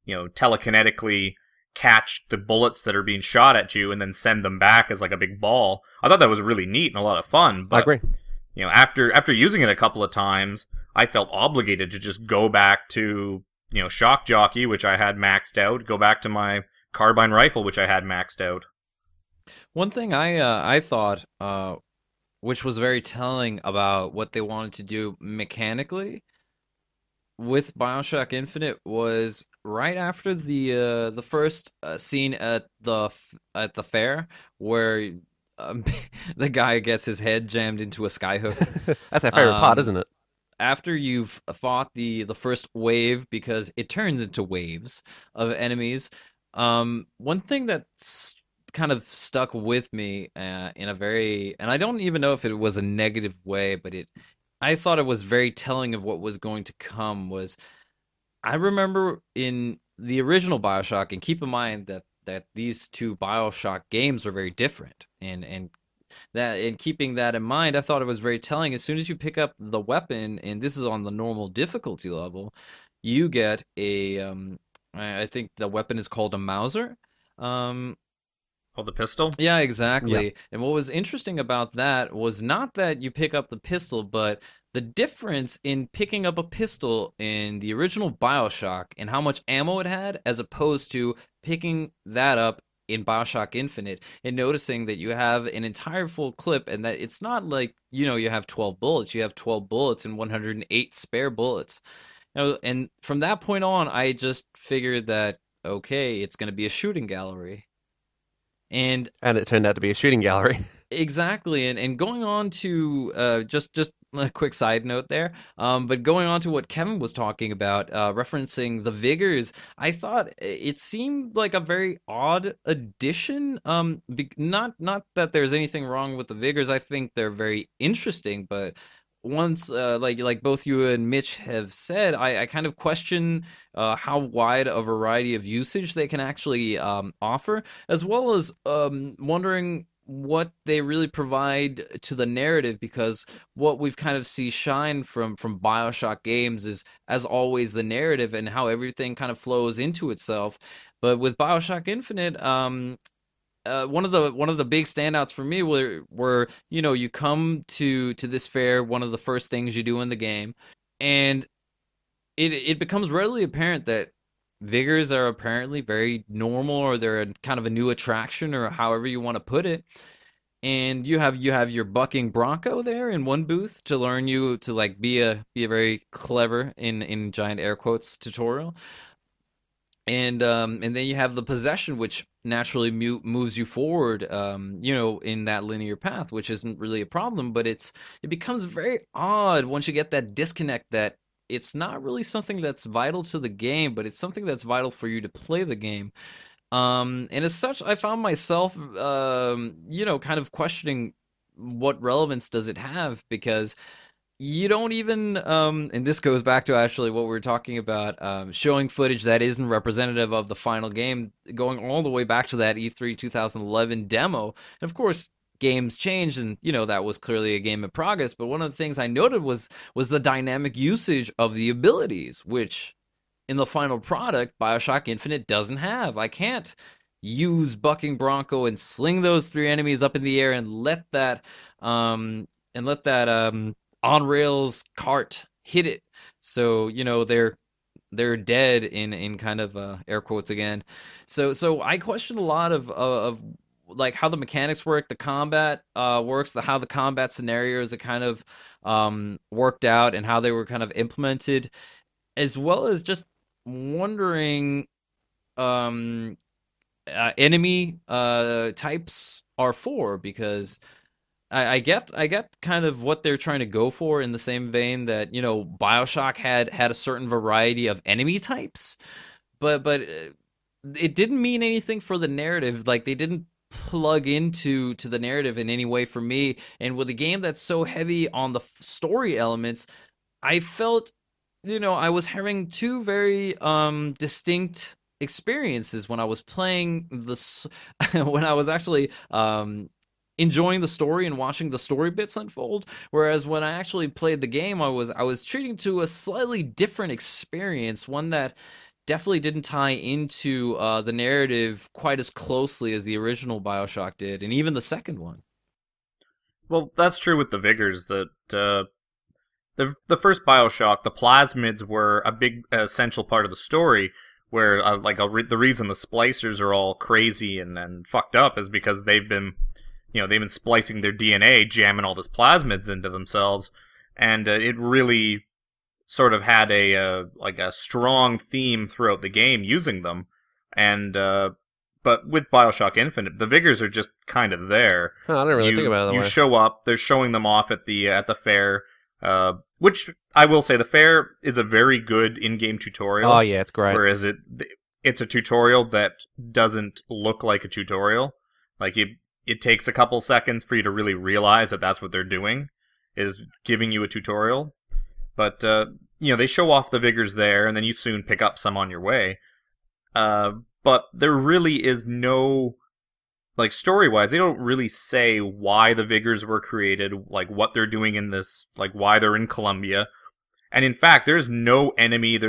telekinetically catch the bullets that are being shot at you and then send them back as like a big ball. I thought that was really neat and a lot of fun. But, I agree. After using it a couple of times, I felt obligated to just go back to shock jockey, which I had maxed out, go back to my carbine rifle, which I had maxed out. One thing I thought, which was very telling about what they wanted to do mechanically, with Bioshock Infinite was right after the first scene at the fair where um, the guy gets his head jammed into a skyhook. That's our favorite part, Um, isn't it? After you've fought the first wave, because it turns into waves of enemies. One thing that's kind of stuck with me in a very, and I don't even know if it was a negative way, but I thought it was very telling of what was going to come. Was I remember in the original Bioshock, and keep in mind that these two Bioshock games are very different, and that in keeping that in mind, I thought it was very telling. As soon as you pick up the weapon, and this is on the normal difficulty level, you get a I think the weapon is called a Mauser. Um, Oh, the pistol? yeah, Yeah. exactly. And what was interesting about that was not that you pick up the pistol, but the difference in picking up a pistol in the original BioShock and how much ammo it had, as opposed to picking that up in BioShock Infinite and noticing that you have an entire full clip and that it's not like, you have 12 bullets, you have 12 bullets and 108 spare bullets. And from that point on, I just figured that, okay, it's going to be a shooting gallery. And And it turned out to be a shooting gallery. exactly, and going on to just a quick side note there, but going on to what Kevin was talking about, referencing the Vigors, I thought it seemed like a very odd addition. Not that there's anything wrong with the Vigors. I think they're very interesting, but once like both you and Mitch have said, I kind of question how wide a variety of usage they can actually offer, as well as wondering what they really provide to the narrative, because what we've kind of see shine from BioShock games is, as always, the narrative and how everything kind of flows into itself. But with BioShock Infinite, one of the big standouts for me were you come to this fair, one of the first things you do in the game, and it becomes readily apparent that vigors are apparently very normal, or they're kind of a new attraction, or however you want to put it. And you have your bucking bronco there in one booth to learn you to like be a very clever, in giant air quotes, tutorial. And then you have the possession, which naturally moves you forward, in that linear path, which isn't really a problem, but it becomes very odd once you get that disconnect, that it's not really something that's vital to the game, but it's something that's vital for you to play the game. And as such, I found myself, kind of questioning what relevance does it have, because you don't even, and this goes back to actually what we were talking about, showing footage that isn't representative of the final game, going all the way back to that E3 2011 demo. And of course, games change, and that was clearly a game in progress. But one of the things I noted was the dynamic usage of the abilities, which in the final product, Bioshock Infinite doesn't have. I can't use Bucking Bronco and sling those three enemies up in the air and let that on rails cart hit it. So they're dead, in kind of air quotes again. So I question a lot of like how the mechanics work, the combat works, how the combat scenarios are kind of worked out, and how they were kind of implemented, as well as just wondering um enemy types are for, because I get kind of what they're trying to go for, in the same vein that BioShock had a certain variety of enemy types, but it didn't mean anything for the narrative. Like, they didn't plug into the narrative in any way for me. And with a game that's so heavy on the story elements, I felt I was having two very distinct experiences when I was playing this, when I was actually enjoying the story and watching the story bits unfold, whereas when I actually played the game, I was treating to a slightly different experience, one that definitely didn't tie into the narrative quite as closely as the original BioShock did, and even the second one. Well, that's true with the Vigors, that the first Bioshock, the plasmids were a big essential part of the story, where the reason the splicers are all crazy and fucked up is because they've been splicing their DNA, jamming all this plasmids into themselves, and it really sort of had a strong theme throughout the game using them, and but with Bioshock Infinite, the vigors are just kind of there. Huh, I didn't really think You about it that you way. show up, they're showing them off at the fair, which I will say the fair is a very good in-game Oh tutorial, yeah, it's great. whereas it's a tutorial that doesn't look like a tutorial. Like it takes a couple seconds for you to really realize that that's what they're doing, is giving you a tutorial. But they show off the vigors there, and then you soon pick up some on your way. But there really is no, like, story-wise, they don't really say why the vigors were created, like what they're doing in this, like why they're in Colombia. And in fact, there's no enemy,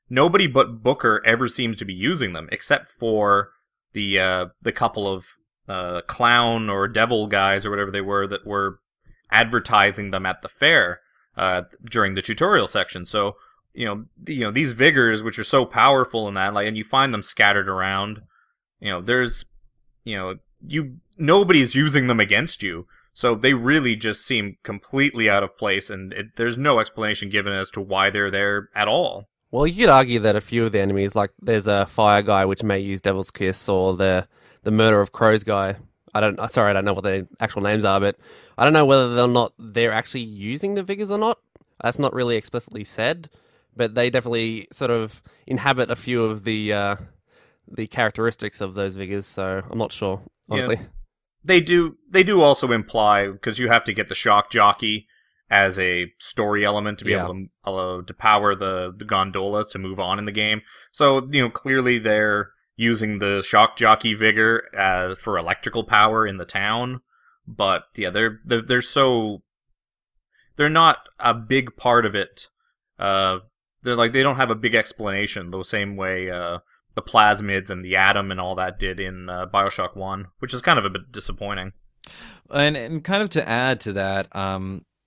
nobody but Booker ever seems to be using them, except for the couple of clown or devil guys or whatever they were that were advertising them at the fair during the tutorial section. So these vigors, which are so powerful in that, like, and you find them scattered around. There's nobody's using them against you, so they really just seem completely out of place, and there's no explanation given as to why they're there at all. Well, you could argue that a few of the enemies, like there's a fire guy which may use Devil's Kiss, or the murder of crows guy. I don't know what their actual names are, but I don't know whether or not they're actually using the vigors or not. That's not really explicitly said, but they definitely sort of inhabit a few of the characteristics of those vigors. So I'm not sure, Yeah, honestly. they do also imply, because you have to get the shock jockey as a story element to be Yeah. able to power the gondola to move on in the game. So clearly they're using the shock jockey vigor for electrical power in the town. But yeah, they're not a big part of it. They don't have a big explanation the same way the plasmids and the atom and all that did in Bioshock 1, which is kind of a bit disappointing. And kind of to add to that,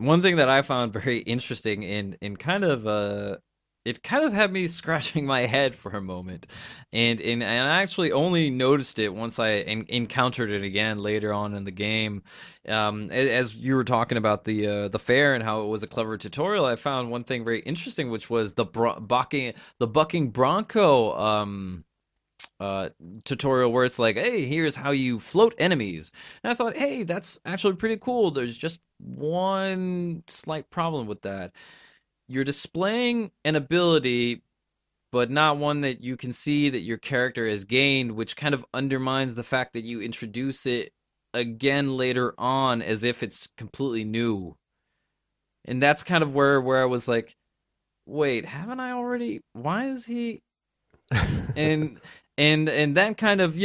one thing that I found very interesting in kind of it kind of had me scratching my head for a moment, and I actually only noticed it once I encountered it again later on in the game. As you were talking about the fair and how it was a clever tutorial, I found one thing very interesting, which was the bucking bronco uh tutorial, where it's like, hey, here's how you float enemies. And I thought, hey, that's actually pretty cool. There's just one slight problem with that. You're displaying an ability, but not one that you can see that your character has gained, which kind of undermines the fact that you introduce it again later on as if it's completely new. And that's kind of where I was like, wait, haven't I already, why is he, and and that kind of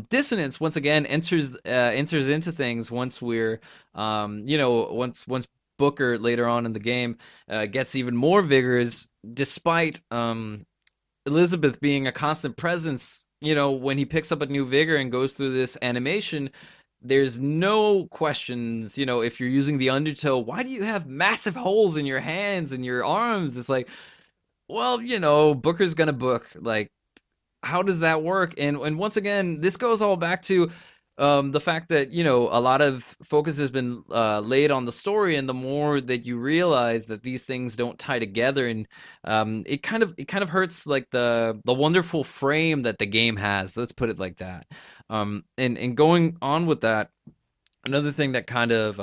dissonance once again enters into things once we're once Booker later on in the game gets even more vigorous, despite Elizabeth being a constant presence. When he picks up a new vigor and goes through this animation, there's no questions. If you're using the undertow, why do you have massive holes in your hands and your arms? It's like, well, Booker's gonna book. Like, how does that work? And once again, this goes all back to the fact that a lot of focus has been laid on the story, and the more that you realize that these things don't tie together, and it kind of hurts like the wonderful frame that the game has. Let's put it like that. And going on with that, another thing that kind of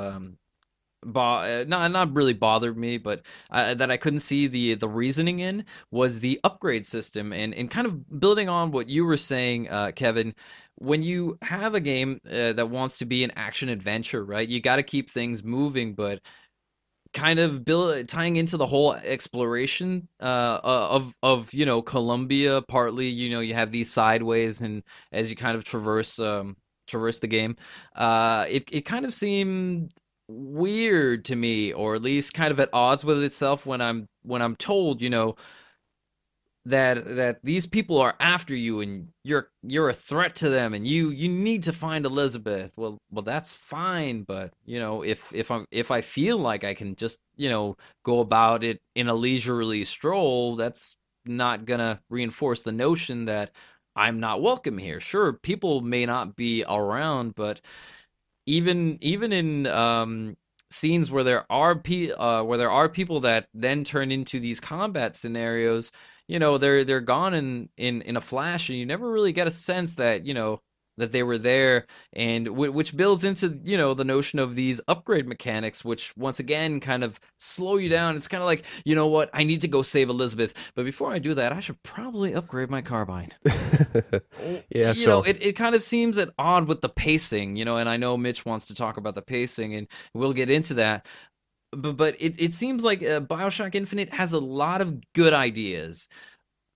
not really bothered me, but that I couldn't see the reasoning in, was the upgrade system. And kind of building on what you were saying, Kevin, when you have a game that wants to be an action adventure, right? You got to keep things moving, but kind of tying into the whole exploration of Colombia. Partly, you have these sideways, and as you kind of traverse the game, it kind of seemed weird to me, or at least kind of at odds with itself, when I'm told, that these people are after you, and you're a threat to them, and you need to find Elizabeth. Well, that's fine, but if I feel like I can just go about it in a leisurely stroll, that's not gonna reinforce the notion that I'm not welcome here. Sure, people may not be around, but even in scenes where where there are people that then turn into these combat scenarios, they're gone in a flash, and you never really get a sense that that they were there, and which builds into the notion of these upgrade mechanics, which once again kind of slow you down. It's kind of like, what, I need to go save Elizabeth, but before I do that, I should probably upgrade my carbine. Yeah, sure. It kind of seems at odd with the pacing, and I know Mitch wants to talk about the pacing, and we'll get into that. But it seems like Bioshock Infinite has a lot of good ideas,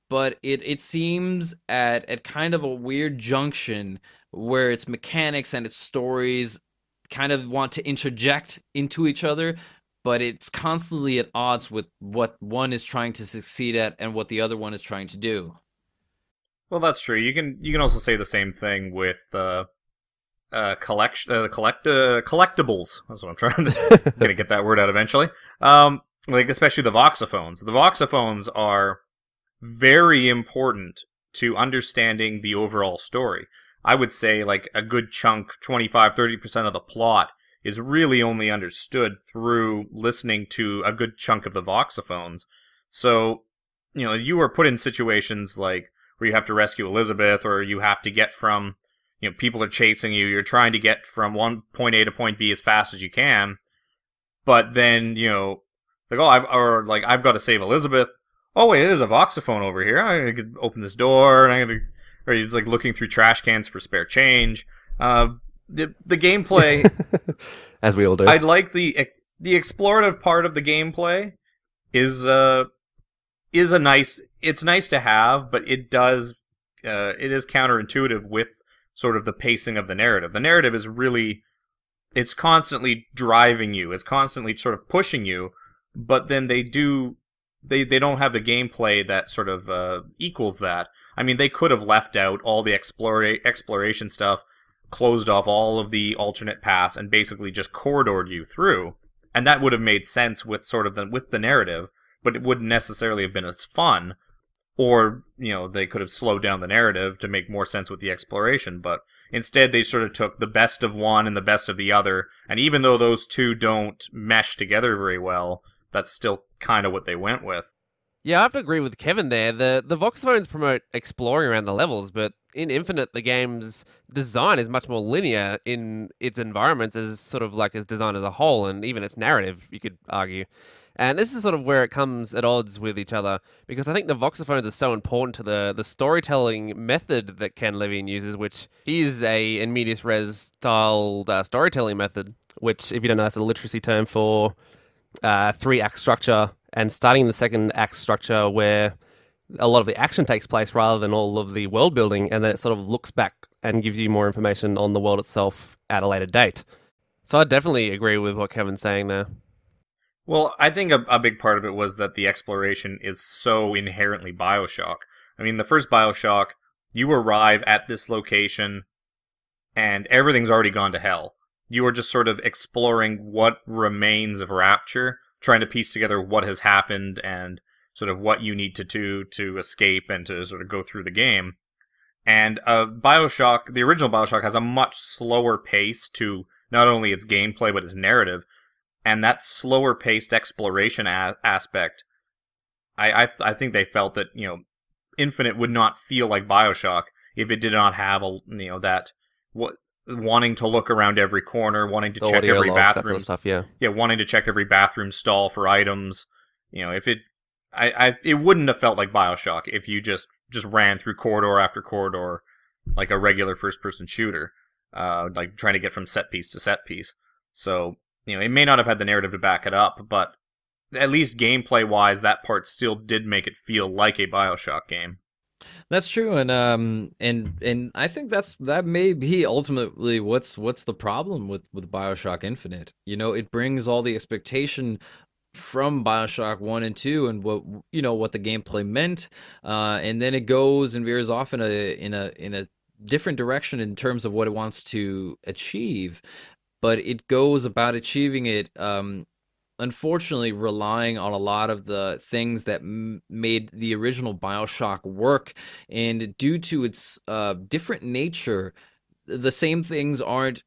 but it seems at kind of a weird junction where its mechanics and its stories kind of want to interject into each other, but it's constantly at odds with what one is trying to succeed at and what the other one is trying to do. Well, that's true. You can also say the same thing with collectibles. That's what I'm trying to gonna get that word out eventually. Like especially the voxophones. The voxophones are very important to understanding the overall story. I would say like a good chunk, 25-30% of the plot is really only understood through listening to a good chunk of the voxophones. So, you are put in situations like where you have to rescue Elizabeth, or you have to get from, people are chasing you, you're trying to get from one point A to point B as fast as you can, but then, like, I've got to save Elizabeth. Oh wait, there's a voxophone over here. I could open this door, and or he's like looking through trash cans for spare change. The gameplay, as we all do. I'd like the explorative part of the gameplay is it's nice to have, but it is counterintuitive with sort of the pacing of the narrative. The narrative is really, it's constantly driving you, it's constantly sort of pushing you, but then they don't have the gameplay that sort of equals that. I mean, they could have left out all the exploration stuff, closed off all of the alternate paths, and basically just corridored you through, and that would have made sense with sort of with the narrative, but it wouldn't necessarily have been as fun. Or, they could have slowed down the narrative to make more sense with the exploration, but instead they sort of took the best of one and the best of the other, and even though those two don't mesh together very well, that's still kind of what they went with. Yeah, I have to agree with Kevin there. The voxophones promote exploring around the levels, but in Infinite, the game's design is much more linear in its environments as sort of like its design as a whole, and even its narrative, you could argue. And this is sort of where it comes at odds with each other, because I think the voxophones are so important to the storytelling method that Ken Levine uses, which he uses a in medias res styled storytelling method, which, if you don't know, that's a literacy term for 3-act structure, and starting the second act structure where a lot of the action takes place rather than all of the world building, and then it sort of looks back and gives you more information on the world itself at a later date. So I definitely agree with what Kevin's saying there. Well, I think a big part of it was that the exploration is so inherently Bioshock. I mean, the first Bioshock, you arrive at this location, and everything's already gone to hell. You are just sort of exploring what remains of Rapture, trying to piece together what has happened and sort of what you need to do to escape and to sort of go through the game. And Bioshock, the original Bioshock, has a much slower pace to not only its gameplay but its narrative. And that slower paced exploration aspect, I think they felt that, Infinite would not feel like Bioshock if it did not have that wanting to look around every corner, wanting to check every bathroom, that sort of stuff, yeah. Yeah, wanting to check every bathroom stall for items. If it wouldn't have felt like Bioshock if you just ran through corridor after corridor like a regular first person shooter, like trying to get from set piece to set piece. So, it may not have had the narrative to back it up, but at least gameplay-wise, that part still did make it feel like a Bioshock game. That's true, and I think that may be ultimately what's the problem with Bioshock Infinite. It brings all the expectation from Bioshock 1 and 2 and what the gameplay meant, and then it goes and veers off in a different direction in terms of what it wants to achieve. But it goes about achieving it, unfortunately, relying on a lot of the things that made the original Bioshock work. And due to its different nature, the same things aren't,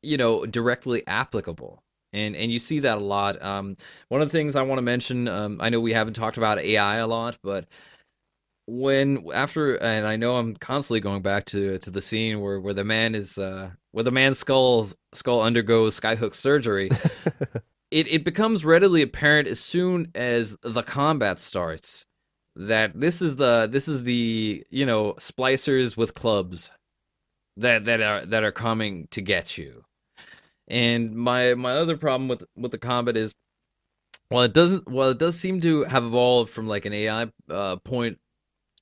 directly applicable. and you see that a lot. One of the things I want to mention, I know we haven't talked about AI a lot, but when after and I know I'm constantly going back to the scene where the man is where the man's skull undergoes skyhook surgery. It becomes readily apparent as soon as the combat starts that this is the splicers with clubs that are coming to get you. And my other problem with the combat is, while it does seem to have evolved from like an AI point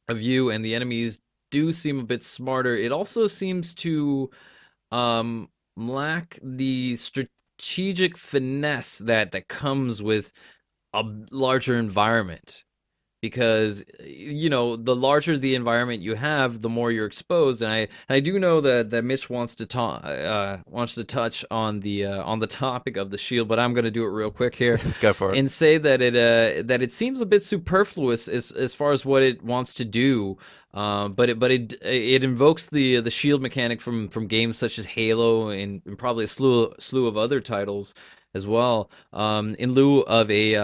of view, and the enemies do seem a bit smarter, it also seems to um lack the strategic finesse that comes with a larger environment, because the larger the environment you have, the more you're exposed. And I do know that Mitch wants to touch on the topic of the shield, but I'm going to do it real quick here Go for it. and say that it seems a bit superfluous as far as what it wants to do. But it invokes the shield mechanic from games such as Halo, and probably a slew of other titles as well, in lieu of a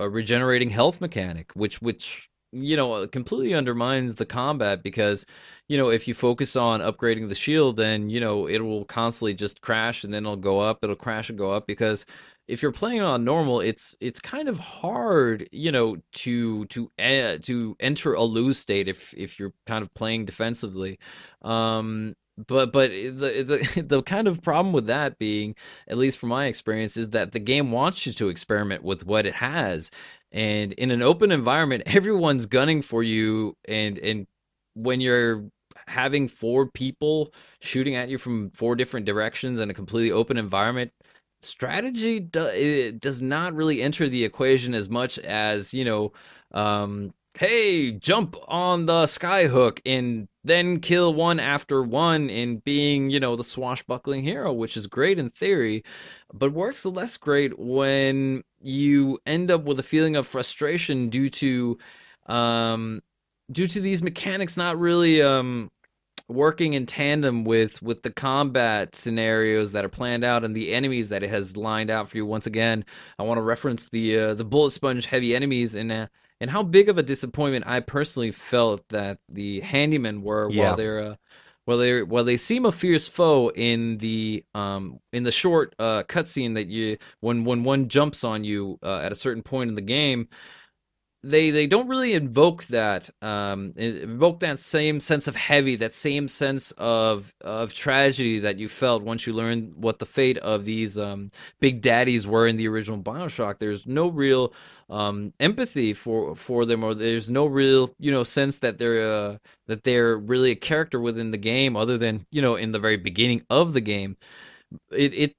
regenerating health mechanic, which completely undermines the combat, because if you focus on upgrading the shield, then it will constantly just crash, and then it'll crash and go up, because if you're playing on normal, it's kind of hard, to enter a lose state if you're kind of playing defensively. But the kind of problem with that being, at least from my experience, is that the game wants you to experiment with what it has. And in an open environment, everyone's gunning for you, and when you're having four people shooting at you from four different directions in a completely open environment, strategy it does not really enter the equation as much as, hey, jump on the skyhook and then kill one after one, and being, the swashbuckling hero, which is great in theory, but works less great when you end up with a feeling of frustration um, due to these mechanics not really working in tandem with the combat scenarios that are planned out and the enemies that it has lined out for you. Once again, I want to reference the bullet sponge heavy enemies, and how big of a disappointment I personally felt that the handymen were, Yeah. while they seem a fierce foe in the short cutscene that you when one jumps on you at a certain point in the game. They don't really invoke that same sense of heavy, that same sense of tragedy that you felt once you learned what the fate of these big daddies were in the original Bioshock. There's no real empathy for them, or there's no real sense that they're really a character within the game, other than in the very beginning of the game. It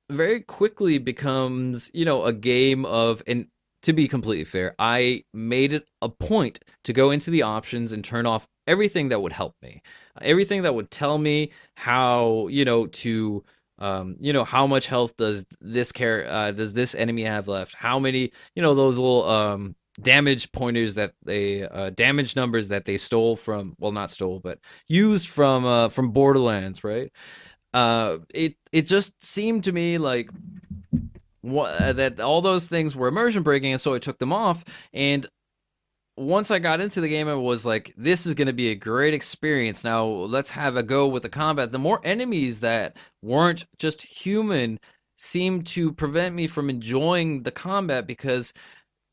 very quickly becomes a game of, and to be completely fair, I made it a point to go into the options and turn off everything that would help me, everything that would tell me how to how much health does this enemy have left, how many those little damage pointers that they damage numbers that they stole from, well, not stole, but used from Borderlands, right? It just seemed to me like that all those things were immersion breaking, and so I took them off. And once I got into the game, I was like, this is going to be a great experience. Now let's have a go with the combat. The more enemies that weren't just human seemed to prevent me from enjoying the combat, because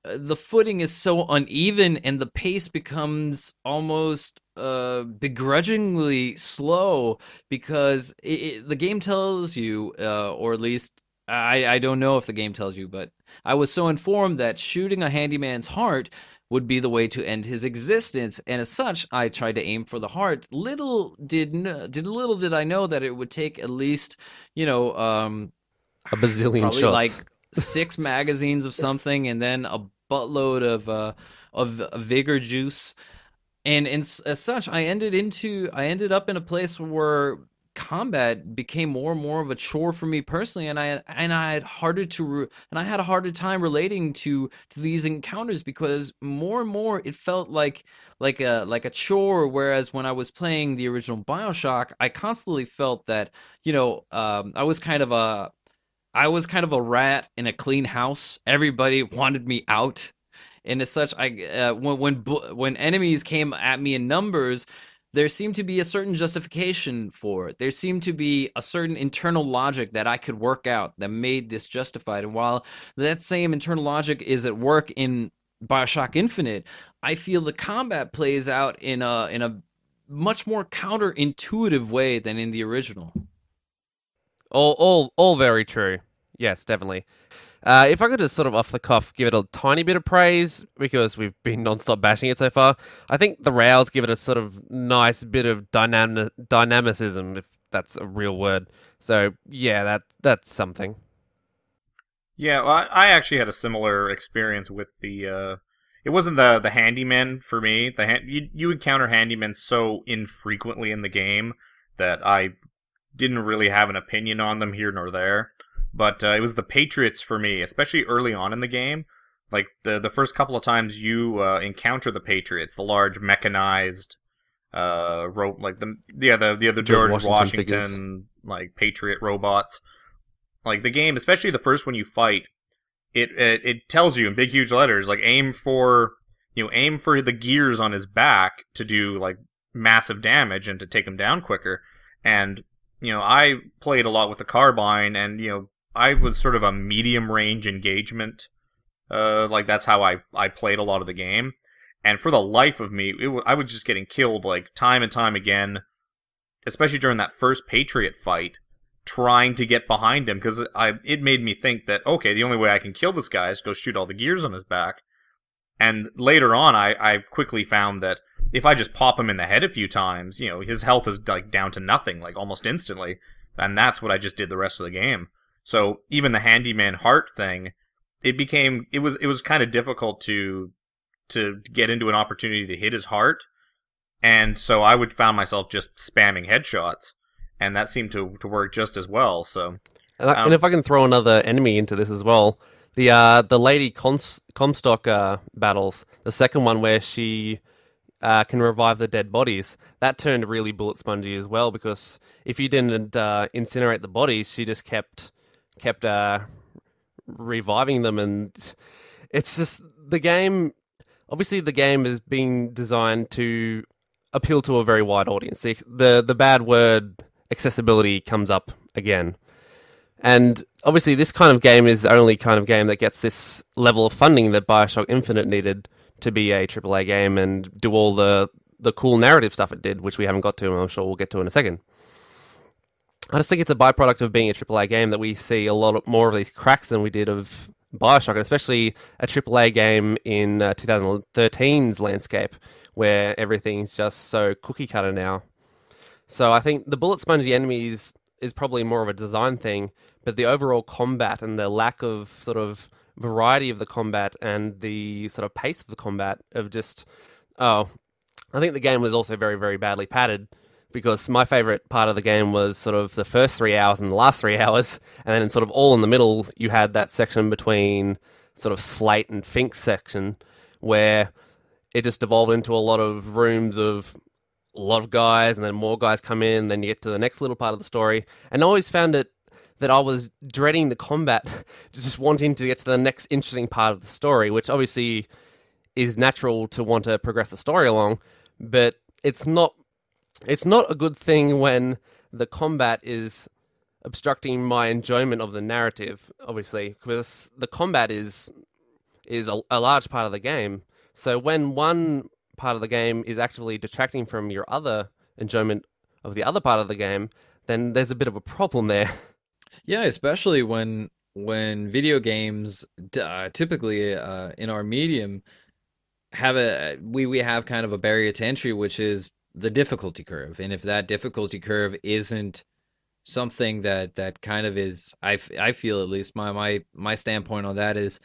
the footing is so uneven, and the pace becomes almost begrudgingly slow, because the game tells you, or at least I don't know if the game tells you, but I was so informed that shooting a handyman's heart would be the way to end his existence, and as such, I tried to aim for the heart. Little did I know that it would take at least, you know, A bazillion probably like shots. 6 magazines of something, and then a buttload of vigor juice. And as such, I ended up in a place where combat became more and more of a chore for me personally, and I had and I had a harder time relating to these encounters, because more and more it felt like a chore. Whereas when I was playing the original Bioshock, I constantly felt that I was kind of a I was kind of a rat in a clean house. Everybody wanted me out, and as such, when enemies came at me in numbers, there seemed to be a certain justification for it. There seemed to be a certain internal logic that I could work out that made this justified. And while that same internal logic is at work in Bioshock Infinite, I feel the combat plays out in a much more counterintuitive way than in the original. All very true. Yes, definitely. If I could just sort of off the cuff give it a tiny bit of praise, because we've been non-stop bashing it so far, I think the rails give it a sort of nice bit of dynamicism, if that's a real word. So yeah, that's something. Yeah, well, I actually had a similar experience with the. It wasn't the handyman for me. You encounter handymen so infrequently in the game that I didn't really have an opinion on them here nor there. But it was the Patriots for me, especially early on in the game. Like the first couple of times you encounter the Patriots, the large mechanized like the other George Washington like Patriot robots. Like the game, especially the first one you fight, it tells you in big huge letters like aim for the gears on his back to do like massive damage and to take him down quicker. And I played a lot with the carbine, and I was sort of a medium range engagement. Like that's how I played a lot of the game. And for the life of me, I was just getting killed like time and time again, especially during that first Patriot fight, trying to get behind him, because it made me think that, okay, the only way I can kill this guy is to go shoot all the gears on his back. And later on, I quickly found that if I just pop him in the head a few times, his health is like down to nothing, like almost instantly. And that's what I just did the rest of the game. So even the handyman heart thing, it was kind of difficult to get into an opportunity to hit his heart. And so I would found myself just spamming headshots, and that seemed to work just as well. So, and if I can throw another enemy into this as well, the lady Comstock battles, the second one where she can revive the dead bodies, that turned really bullet spongy as well, because if you didn't incinerate the bodies, she just kept reviving them, and it's just the game. Obviously, the game is being designed to appeal to a very wide audience. The bad word accessibility comes up again. And obviously this kind of game is the only kind of game that gets this level of funding that Bioshock Infinite needed to be a AAA game and do all the cool narrative stuff it did, which we haven't got to, and I'm sure we'll get to in a second. I just think it's a byproduct of being a AAA game that we see a lot more of these cracks than we did of Bioshock, and especially a AAA game in 2013's landscape, where everything's just so cookie cutter now. So I think the bullet spongy enemies is probably more of a design thing, but the overall combat and the lack of sort of variety of the combat and the sort of pace of the combat of just, I think the game was also very, very badly padded, because my favorite part of the game was sort of the first 3 hours and the last 3 hours, and then sort of all in the middle you had that section between sort of Slate and Fink's section, where it just devolved into a lot of rooms of a lot of guys, and then more guys come in, then you get to the next little part of the story. And I always found it that I was dreading the combat, just wanting to get to the next interesting part of the story, which obviously is natural to want to progress the story along, but it's not a good thing when the combat is obstructing my enjoyment of the narrative, obviously, because the combat is a large part of the game. So when one part of the game is actually detracting from your other enjoyment of the other part of the game, then there's a bit of a problem there. Yeah, especially when video games typically in our medium have we have kind of a barrier to entry, which is the difficulty curve. And if that difficulty curve isn't something that kind of is, I feel, at least my standpoint on that is,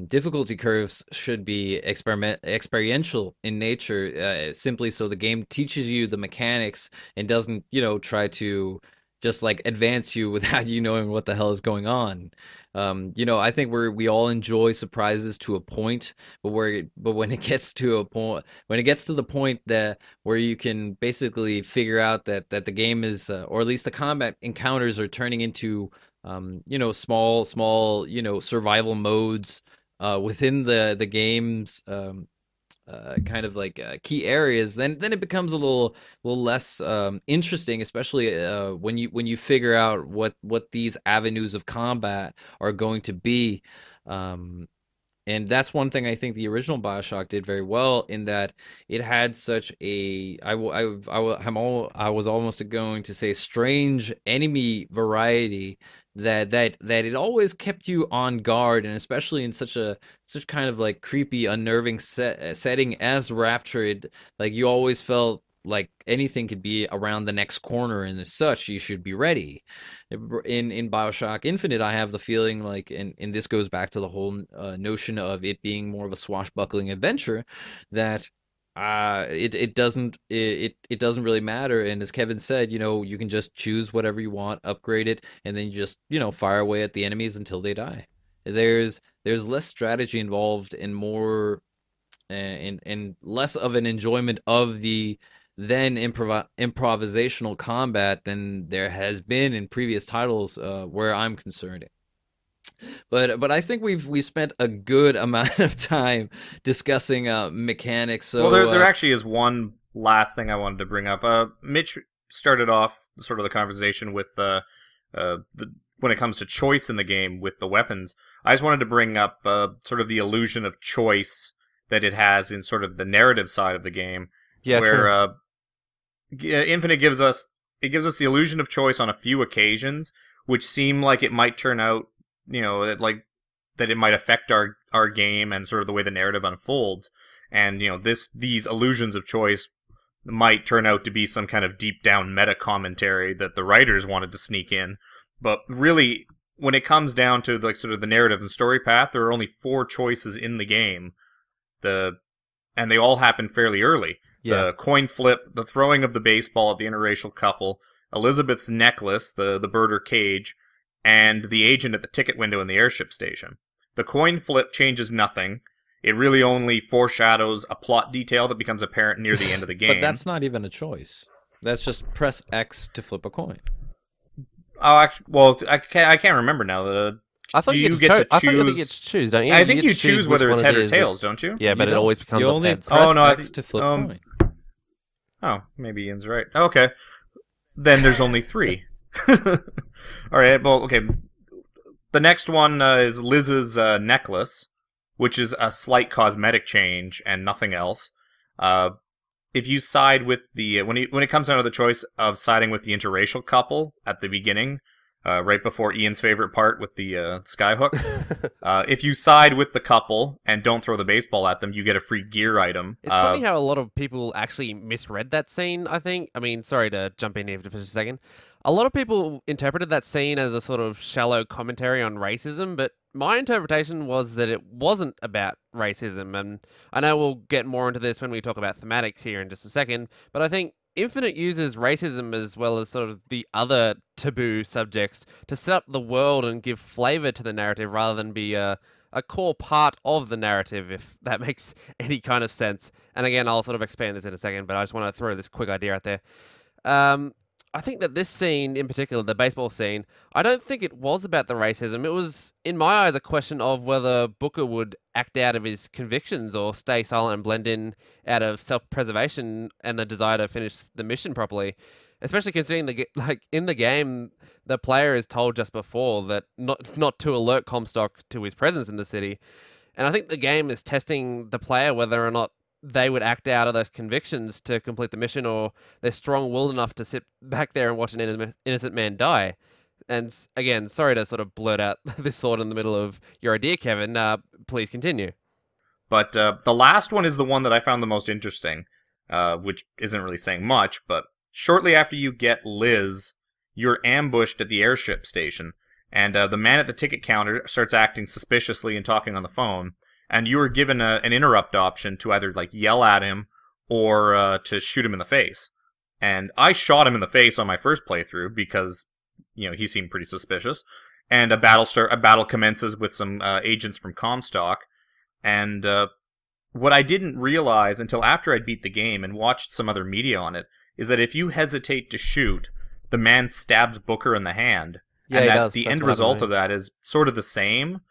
difficulty curves should be experiential in nature, simply so the game teaches you the mechanics and doesn't try to just like advance you without you knowing what the hell is going on. I think we all enjoy surprises to a point, but when it gets to the point that where you can basically figure out that the game is, or at least the combat encounters are turning into small, survival modes within the game's kind of like key areas, then it becomes a little less interesting, especially when you figure out what these avenues of combat are going to be. Um, and that's one thing I think the original Bioshock did very well, in that it had such a I was almost going to say strange enemy variety, that it always kept you on guard, and especially in such kind of like creepy, unnerving setting as Raptured, like you always felt like anything could be around the next corner, and as such you should be ready. In Bioshock Infinite, I have the feeling like, and this goes back to the whole notion of it being more of a swashbuckling adventure, that it doesn't really matter. And as Kevin said, you can just choose whatever you want, upgrade it, and then you just fire away at the enemies until they die. There's less strategy involved, and more and less of an enjoyment of the then improvisational combat than there has been in previous titles, where I'm concerned. But I think we spent a good amount of time discussing mechanics. So well, there actually is one last thing I wanted to bring up. Mitch started off sort of the conversation with when it comes to choice in the game with the weapons. I just wanted to bring up sort of the illusion of choice that it has in sort of the narrative side of the game, where Infinite gives us the illusion of choice on a few occasions, which seem like it might turn out, that it might affect our game and sort of the way the narrative unfolds. And these illusions of choice might turn out to be some kind of deep down meta commentary that the writers wanted to sneak in. But really, when it comes down to like sort of the narrative and story path, there are only 4 choices in the game. And they all happen fairly early. Yeah. The coin flip, the throwing of the baseball at the interracial couple, Elizabeth's necklace, the bird or cage, and the agent at the ticket window in the airship station. The coin flip changes nothing. It really only foreshadows a plot detail that becomes apparent near the end of the game. But that's not even a choice. That's just press X to flip a coin. Oh, actually, well, I can't remember now. I thought you get to choose. I thought you get to choose, don't you? I think you choose whether it's head or tails, don't you? Yeah, but it always becomes you only heads. press X to flip a coin. Oh, maybe Ian's right. Okay. Then there's only 3. Alright, well, okay. The next one is Liz's necklace, which is a slight cosmetic change and nothing else. If you side with the... when it comes down to the choice of siding with the interracial couple at the beginning, right before Ian's favorite part with the skyhook, if you side with the couple and don't throw the baseball at them, you get a free gear item. It's funny how a lot of people actually misread that scene, I think. I mean, sorry to jump in here for just a second. A lot of people interpreted that scene as a sort of shallow commentary on racism, but my interpretation was that it wasn't about racism. And I know we'll get more into this when we talk about thematics here in just a second, but I think Infinite uses racism as well as sort of the other taboo subjects to set up the world and give flavor to the narrative rather than be a core part of the narrative, if that makes any kind of sense. And again, I'll sort of expand this in a second, but I just want to throw this quick idea out there. I think that this scene in particular, the baseball scene, I don't think it was about the racism. It was, in my eyes, a question of whether Booker would act out of his convictions or stay silent and blend in out of self-preservation and the desire to finish the mission properly. Especially considering in the game, the player is told just before that not to alert Comstock to his presence in the city. And I think the game is testing the player whether or not they would act out of those convictions to complete the mission, or they're strong-willed enough to sit back there and watch an innocent man die. And again, sorry to sort of blurt out this thought in the middle of your idea, Kevin. Please continue. But the last one is the one that I found the most interesting, which isn't really saying much, but shortly after you get Liz, you're ambushed at the airship station, and the man at the ticket counter starts acting suspiciously and talking on the phone. And you were given an interrupt option to either like yell at him or to shoot him in the face. And I shot him in the face on my first playthrough because he seemed pretty suspicious. And a battle commences with some agents from Comstock. And what I didn't realize until after I'd beat the game and watched some other media on it is that if you hesitate to shoot, the man stabs Booker in the hand. Yeah, and he that does. the That's end what happened result to of me. that is sort of the same,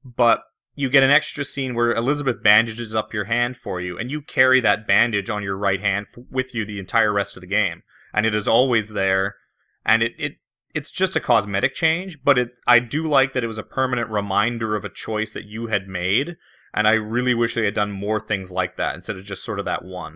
but you get an extra scene where Elizabeth bandages up your hand for you, and you carry that bandage on your right hand with you the entire rest of the game, and it is always there, and it's just a cosmetic change, but I do like that it was a permanent reminder of a choice that you had made, and I really wish they had done more things like that instead of just sort of that one.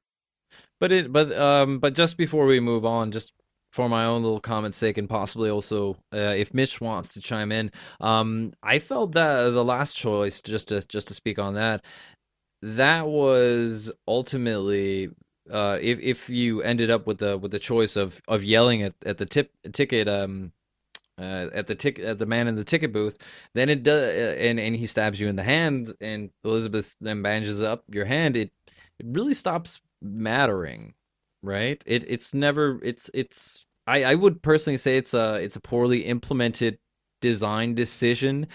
But just before we move on, just for my own little comment's sake, and possibly also if Mitch wants to chime in, I felt that the last choice, just to speak on that, that was ultimately if you ended up with the choice of yelling at the ticket at the man in the ticket booth, then it does, and he stabs you in the hand, and Elizabeth then bandages up your hand. It really stops mattering, right? It's never it's I would personally say it's a poorly implemented design decision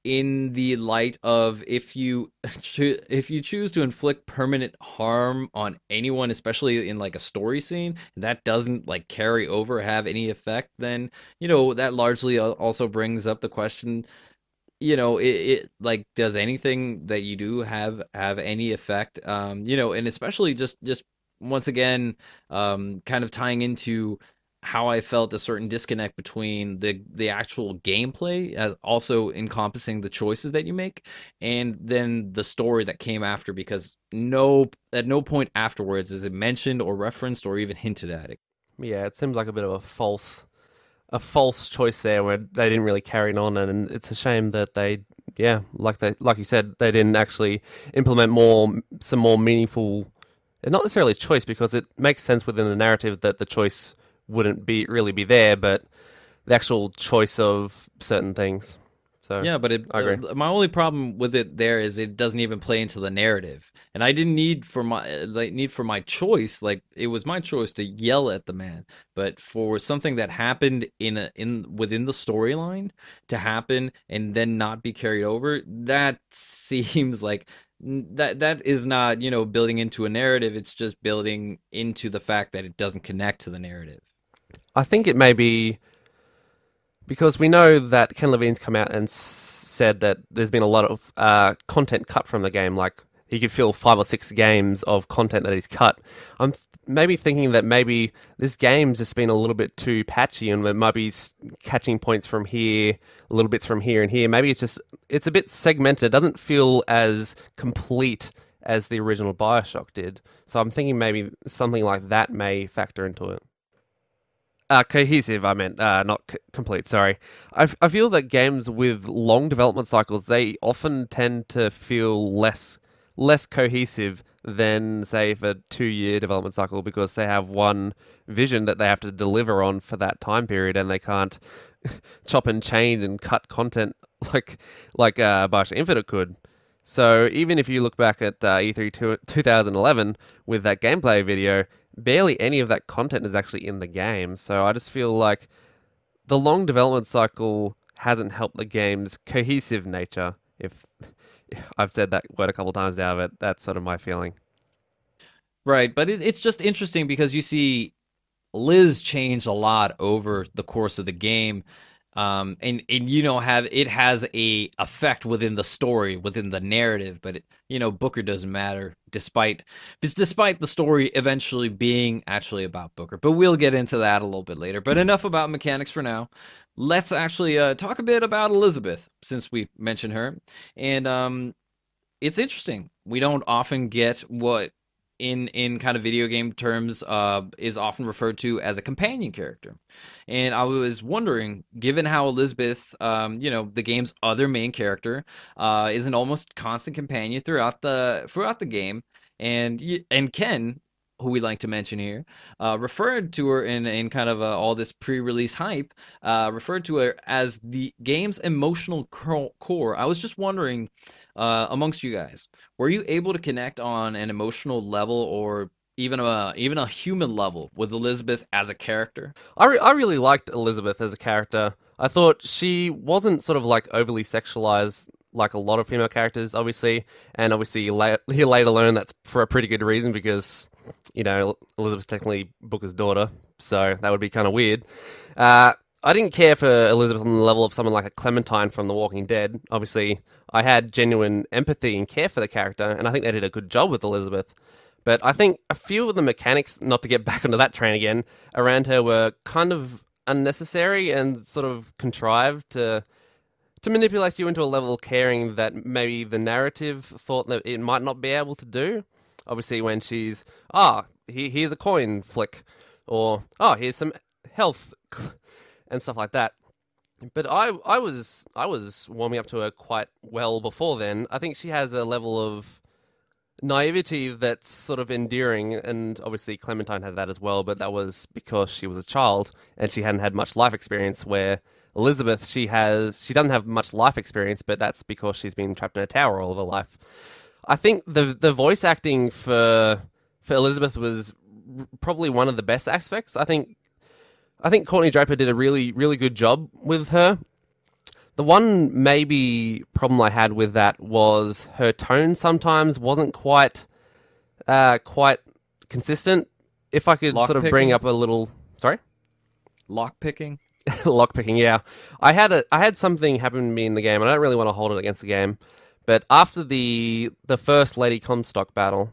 in the light of if you choose to inflict permanent harm on anyone, especially in like a story scene, that doesn't like carry over, have any effect, then that largely also brings up the question, it like, does anything that you do have any effect, and especially just once again, kind of tying into how I felt a certain disconnect between the actual gameplay, as also encompassing the choices that you make, and then the story that came after, because at no point afterwards is it mentioned or referenced or even hinted at it. Yeah, it seems like a bit of a false choice there where they didn't really carry it on, and it's a shame that yeah, like you said, they didn't actually implement some more meaningful, and not necessarily a choice because it makes sense within the narrative that the choice wouldn't really be there, but the actual choice of certain things. So Yeah, but I agree. my only problem with it there is it doesn't even play into the narrative, and I didn't need for my choice. Like, it was my choice to yell at the man, but for something that happened in within the storyline to happen and then not be carried over, that seems like that is not building into a narrative. It's just building into the fact that it doesn't connect to the narrative. I think it may be because we know that Ken Levine's come out and said that there's been a lot of content cut from the game. Like, he could fill 5 or 6 games of content that he's cut. I'm maybe thinking that maybe this game's just been a little bit too patchy, and it might be catching points from here, little bits from here and here. Maybe it's a bit segmented. It doesn't feel as complete as the original Bioshock did. So I'm thinking maybe something like that may factor into it. Cohesive, I meant, not complete, sorry. I feel that games with long development cycles, they often tend to feel less cohesive than, say, if a 2-year development cycle, because they have one vision that they have to deliver on for that time period, and they can't chop and change and cut content like Bioshock Infinite could. So even if you look back at E3 2011 with that gameplay video, barely any of that content is actually in the game. So I just feel like the long development cycle hasn't helped the game's cohesive nature. If I've said that word a couple times now, but that's sort of my feeling. Right, but it's just interesting because you see Liz changed a lot over the course of the game, and have it has a effect within the story, within the narrative, but Booker doesn't matter, despite the story eventually being actually about Booker. But we'll get into that a little bit later. But enough about mechanics for now. Let's actually talk a bit about Elizabeth, since we mentioned her, and it's interesting. We don't often get what in kind of video game terms is often referred to as a companion character. And I was wondering, given how Elizabeth, the game's other main character, is an almost constant companion throughout the game, and Ken, who we like to mention here, referred to her in kind of all this pre-release hype, referred to her as the game's emotional core. I was just wondering, amongst you guys, were you able to connect on an emotional level, or even a human level, with Elizabeth as a character? I really liked Elizabeth as a character. I thought she wasn't sort of like overly sexualized like a lot of female characters, obviously. And obviously, you later learn that's for a pretty good reason because, Elizabeth's technically Booker's daughter. So that would be kind of weird. I didn't care for Elizabeth on the level of someone like a Clementine from The Walking Dead. Obviously, I had genuine empathy and care for the character, and I think they did a good job with Elizabeth. But I think a few of the mechanics, not to get back onto that train again, around her were kind of unnecessary and sort of contrived to manipulate you into a level of caring that maybe the narrative thought that it might not be able to do. Obviously, when she's, here's a coin flick, or, here's some health, and stuff like that. But I was warming up to her quite well before then. I think she has a level of naivety that's sort of endearing, and obviously Clementine had that as well, but that was because she was a child and she hadn't had much life experience, where Elizabeth, she doesn't have much life experience, but that's because she's been trapped in a tower all of her life. I think the voice acting for Elizabeth was probably one of the best aspects. I think Courtney Draper did a really, really good job with her. The one maybe problem I had with that was her tone sometimes wasn't quite consistent. If I could Lock sort of picking? bring up a little, sorry, Lock picking. lockpicking. Yeah, I had something happen to me in the game, and I don't really want to hold it against the game. But after the first Lady Comstock battle,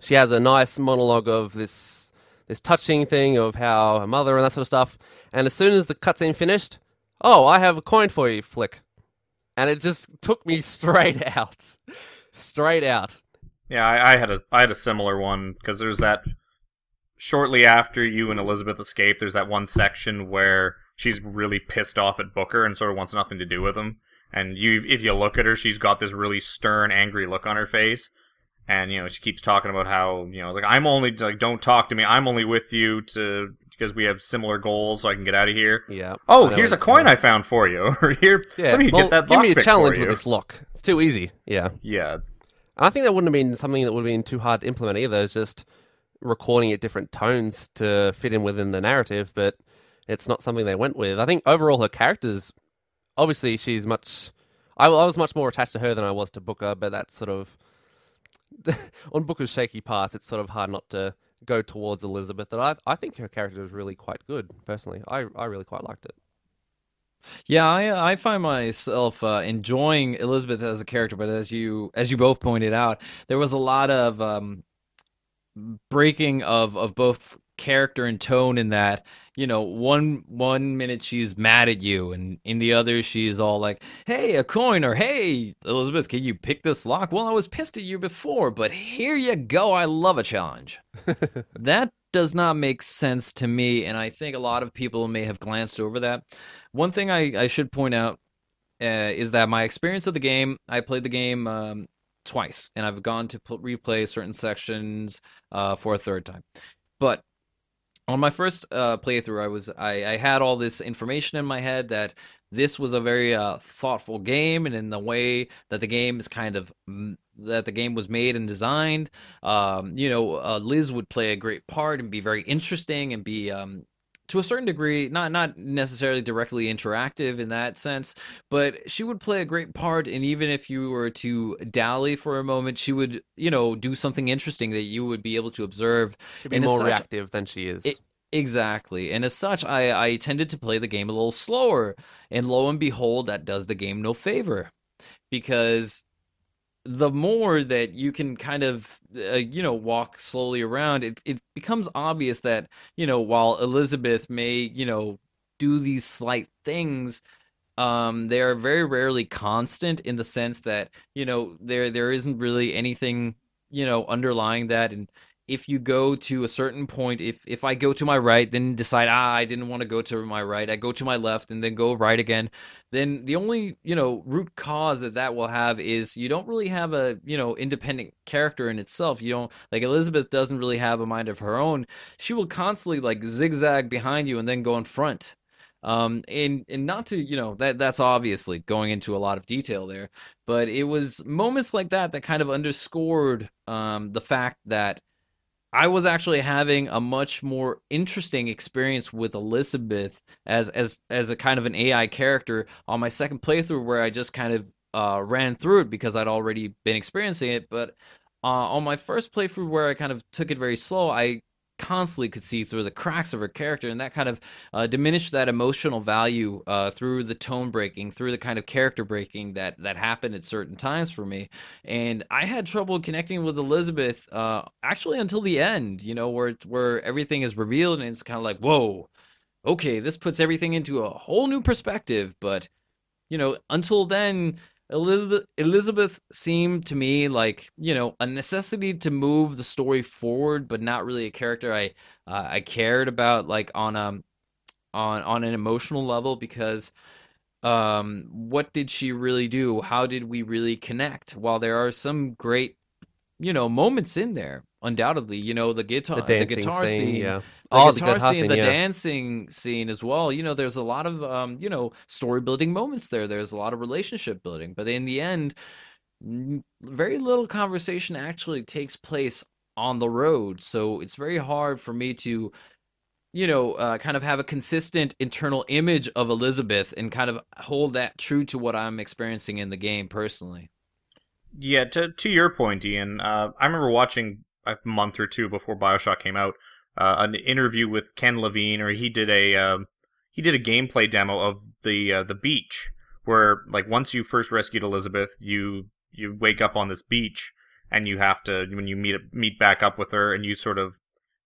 she has a nice monologue of this touching thing of how her mother and that sort of stuff. And as soon as the cutscene finished, I have a coin for you, flick. And it just took me straight out. Straight out. Yeah, I had a similar one, because there's that shortly after you and Elizabeth escape, there's that one section where she's really pissed off at Booker and sort of wants nothing to do with him. And if you look at her, she's got this really stern, angry look on her face. And, she keeps talking about how, like, I'm only, like, don't talk to me, I'm only with you because we have similar goals, so I can get out of here. Yeah. Oh, here's a coin I found for you. Or here, let me get that give me a lockpick challenge for with you. this lock. It's too easy. Yeah. Yeah. And I think that wouldn't have been something that would have been too hard to implement either. It's just recording at different tones to fit in within the narrative, but it's not something they went with. I think overall her character's, obviously she's much, I was much more attached to her than I was to Booker, but that's sort of, on Booker's shaky parts, it's sort of hard not to go towards Elizabeth. But I think her character was really quite good, personally. I really quite liked it. Yeah, I find myself enjoying Elizabeth as a character, but as you both pointed out, there was a lot of breaking of both character and tone in that, one minute she's mad at you, and in the other she's all like, hey, a coin, or hey, Elizabeth, can you pick this lock? Well, I was pissed at you before, but here you go, I love a challenge. That does not make sense to me, and I think a lot of people may have glanced over that. One thing I should point out is that my experience of the game, I played the game twice, and I've gone to replay certain sections for a third time. But on my first playthrough, I had all this information in my head that this was a very thoughtful game, and in the way that the game is that the game was made and designed, Liz would play a great part and be very interesting and be to a certain degree, not necessarily directly interactive in that sense, but she would play a great part, and even if you were to dally for a moment, she would, do something interesting that you would be able to observe. She'd be And as more such, reactive than she is. exactly. And as such, I tended to play the game a little slower, and lo and behold, that does the game no favor, because the more that you can kind of walk slowly around, it becomes obvious that while Elizabeth may do these slight things, they are very rarely constant, in the sense that there isn't really anything underlying that. And if you go to a certain point, if I go to my right, then decide, I didn't want to go to my right, I go to my left and then go right again, then the only root cause that will have is you don't really have a independent character in itself. You don't, like, Elizabeth doesn't really have a mind of her own. She will constantly like zigzag behind you and then go in front. And not to, that's obviously going into a lot of detail there, but it was moments like that kind of underscored the fact that I was actually having a much more interesting experience with Elizabeth as a kind of an AI character on my second playthrough, where I just kind of ran through it because I'd already been experiencing it. But on my first playthrough, where I kind of took it very slow, I constantly could see through the cracks of her character, and that kind of diminished that emotional value through the tone breaking, through the kind of character breaking that happened at certain times for me. And I had trouble connecting with Elizabeth actually until the end, where everything is revealed and it's kind of like, whoa, okay, this puts everything into a whole new perspective. But until then, Elizabeth seemed to me like, a necessity to move the story forward, but not really a character I cared about, like on an emotional level, because what did she really do? How did we really connect? While there are some great moments in there, undoubtedly, the The guitar the dancing guitar scene, scene, yeah. Oh, the guitar the scene, yeah. dancing scene as well. There's a lot of story building moments there. There's a lot of relationship building, but in the end, very little conversation actually takes place on the road. So it's very hard for me to kind of have a consistent internal image of Elizabeth and kind of hold that true to what I'm experiencing in the game personally. Yeah, to your point, Ian, I remember watching a month or two before Bioshock came out, an interview with Ken Levine, or he did a gameplay demo of the beach, where like once you first rescued Elizabeth, you wake up on this beach, and you have to when you meet back up with her, and you sort of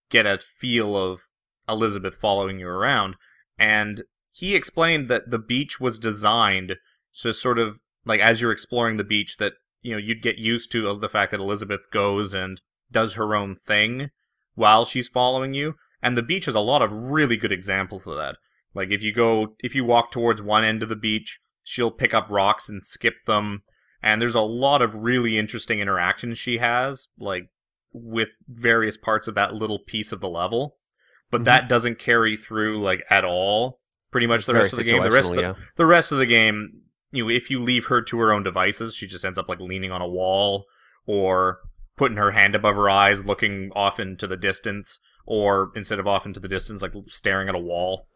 get a feel of Elizabeth following you around, and he explained that the beach was designed to sort of like as you're exploring the beach that you'd get used to the fact that Elizabeth goes and does her own thing while she's following you. And the beach has a lot of really good examples of that. Like if you walk towards one end of the beach, she'll pick up rocks and skip them. And there's a lot of really interesting interactions she has, like with various parts of that little piece of the level. But Hmm. that doesn't carry through like at all. Pretty much It's the very rest of the game. situational, yeah. The rest of the game, if you leave her to her own devices, she just ends up like leaning on a wall or putting her hand above her eyes, looking off into the distance, or instead of off into the distance, like staring at a wall,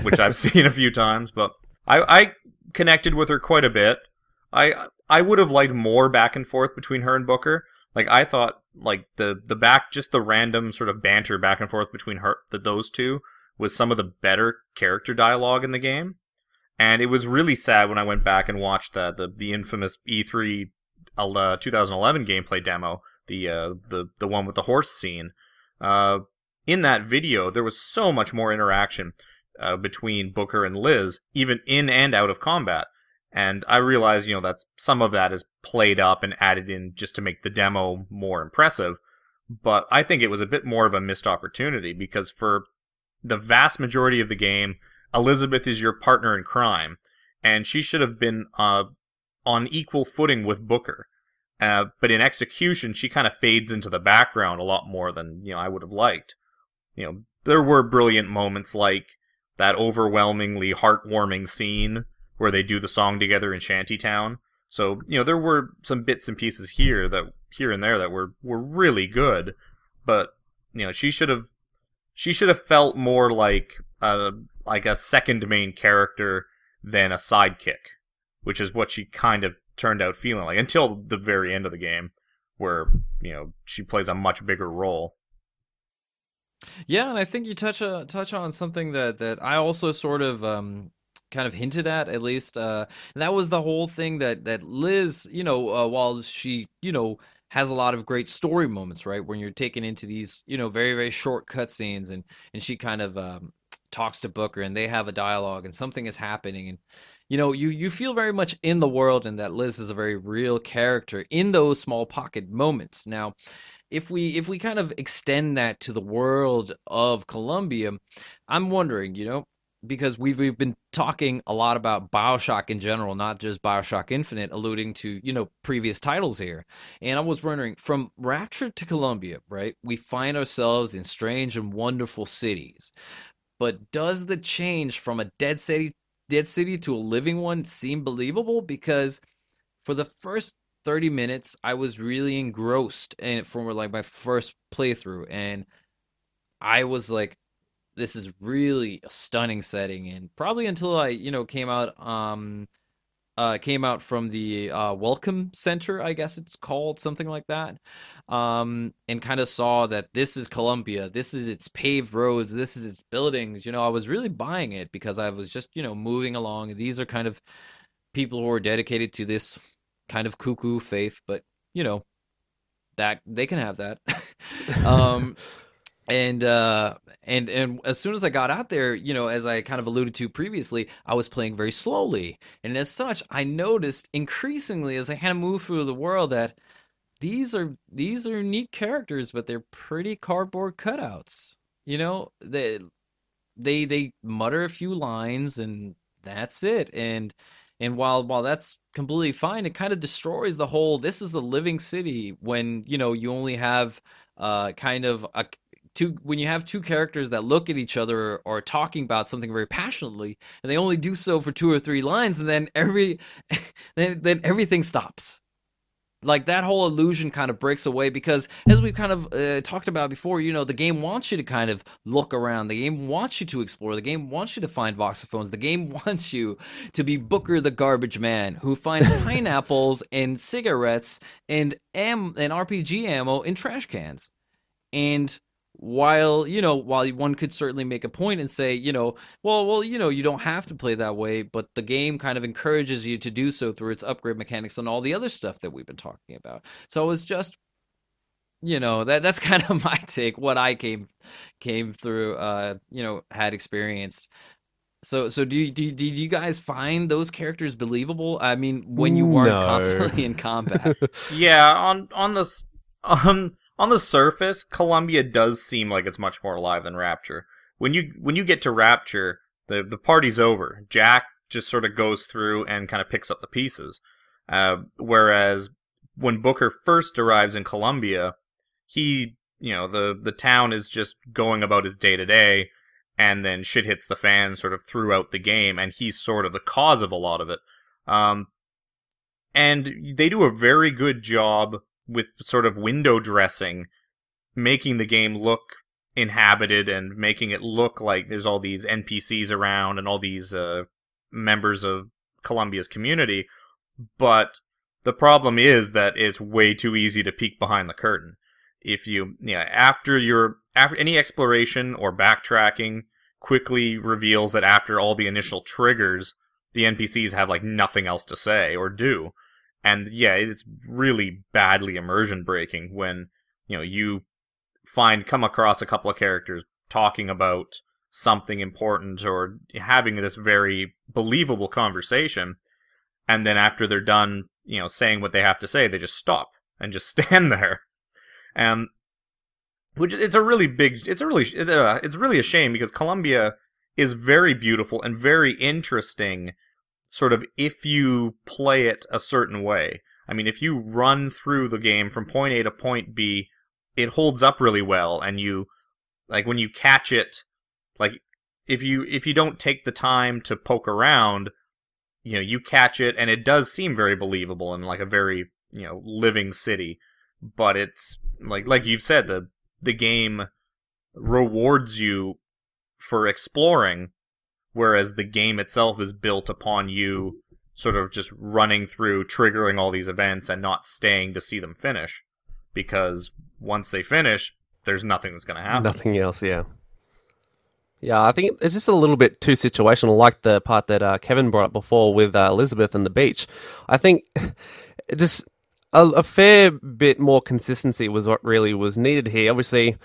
which I've seen a few times. But I connected with her quite a bit. I would have liked more back and forth between her and Booker. Like I thought, like just the random sort of banter back and forth between those two was some of the better character dialogue in the game. And it was really sad when I went back and watched the infamous E3 2011 gameplay demo, the one with the horse scene. In that video, there was so much more interaction between Booker and Liz, even in and out of combat. And I realize, that some of that is played up and added in just to make the demo more impressive. But I think it was a bit more of a missed opportunity because for the vast majority of the game, Elizabeth is your partner in crime, and she should have been on equal footing with Booker. But in execution, she kind of fades into the background a lot more than I would have liked. There were brilliant moments like that overwhelmingly heartwarming scene where they do the song together in Shantytown. So there were some bits and pieces here and there that were really good, but she should have felt more like a second main character than a sidekick, which is what she kind of turned out feeling like until the very end of the game, where she plays a much bigger role. Yeah, and I think you touch on something that I also sort of kind of hinted at least, and that was the whole thing that Liz, while she, has a lot of great story moments, right? When you're taken into these, very, very short cutscenes, and she kind of talks to Booker, and they have a dialogue, and something is happening, and you feel very much in the world, and that Liz is a very real character in those small pocket moments. Now, if we kind of extend that to the world of Columbia, I'm wondering, because we've been talking a lot about BioShock in general, not just BioShock Infinite, alluding to, previous titles here. And I was wondering, from Rapture to Columbia, right? We find ourselves in strange and wonderful cities. But does the change from a dead city to a living one seem believable? Because for the first 30 minutes, I was really engrossed in it from like my first playthrough, and I was like, this is really a stunning setting. And probably until I, came out came out from the Welcome Center, I guess it's called, something like that, and kind of saw that this is Colombia, this is its paved roads, this is its buildings. I was really buying it because I was just, moving along. These are kind of people who are dedicated to this kind of cuckoo faith, but you know that they can have that. um, and as soon as I got out there, as I kind of alluded to previously, I was playing very slowly, and as such, I noticed increasingly as I kind of moved through the world that these are neat characters, but they're pretty cardboard cutouts. They mutter a few lines and that's it. And while that's completely fine, it kind of destroys the whole this is a living city when you only have kind of a two when you have two characters that look at each other or talking about something very passionately, and they only do so for two or three lines, and then then everything stops. Like that whole illusion kind of breaks away because, as we've kind of talked about before, the game wants you to kind of look around. The game wants you to explore. The game wants you to find voxophones. The game wants you to be Booker the garbage man who finds pineapples and cigarettes and RPG ammo in trash cans. And while one could certainly make a point and say, well, you don't have to play that way, but the game kind of encourages you to do so through its upgrade mechanics and all the other stuff that we've been talking about. So it's just, that's kind of my take, what I came through, had experienced. So did you guys find those characters believable? I mean, when you weren't constantly in combat. Yeah, on the surface, Columbia does seem like it's much more alive than Rapture. When you get to Rapture, the party's over. Jack just sort of goes through and kind of picks up the pieces. Whereas when Booker first arrives in Columbia, the town is just going about his day-to-day, and then shit hits the fan sort of throughout the game, and he's sort of the cause of a lot of it. And they do a very good job with sort of window dressing, making the game look inhabited and making it look like there's all these NPCs around and all these members of Columbia's community. But the problem is that it's way too easy to peek behind the curtain. If after any exploration or backtracking quickly reveals that after all the initial triggers, the NPCs have like nothing else to say or do. And yeah, it's really badly immersion breaking when, you come across a couple of characters talking about something important or having this very believable conversation, and then after they're done, saying what they have to say, they just stop and just stand there. Which it's really a shame because Columbia is very beautiful and very interesting, sort of if you play it a certain way. I mean, if you run through the game from point A to point B, it holds up really well, and when you catch it, like if you don't take the time to poke around, you catch it, and it does seem very believable and like a very, living city. But it's like you've said, the game rewards you for exploring, whereas the game itself is built upon you sort of just running through, triggering all these events, and not staying to see them finish. Because once they finish, there's nothing that's going to happen. Nothing else, yeah. Yeah, I think it's just a little bit too situational, like the part that Kevin brought up before with Elizabeth and the beach. I think just a fair bit more consistency was what really was needed here. Obviously,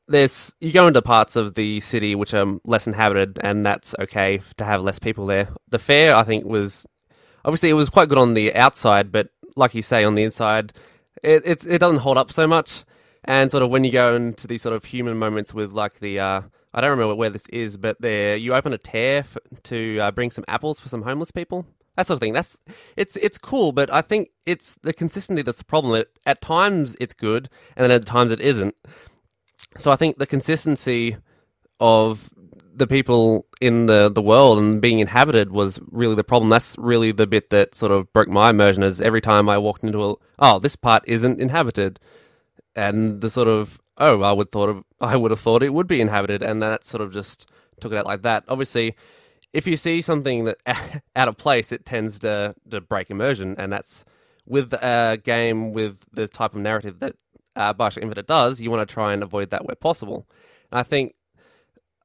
you go into parts of the city which are less inhabited, and that's okay to have less people there. The fair, I think, was obviously it was quite good on the outside, but like you say, on the inside, it doesn't hold up so much. And sort of when you go into these sort of human moments with like the I don't remember where this is, but there you open a tear to bring some apples for some homeless people. That sort of thing. It's cool, but I think it's the consistency that's the problem. At times it's good, and then at times it isn't. So I think the consistency of the people in the world and being inhabited was really the problem. That's really the bit that sort of broke my immersion, is every time I walked into this part isn't inhabited. And the sort of, I would have thought it would be inhabited, and that sort of just took it out like that. Obviously, if you see something that out of place, it tends to break immersion, and that's with a game with the type of narrative that Bioshock Infinite does. You want to try and avoid that where possible. And I think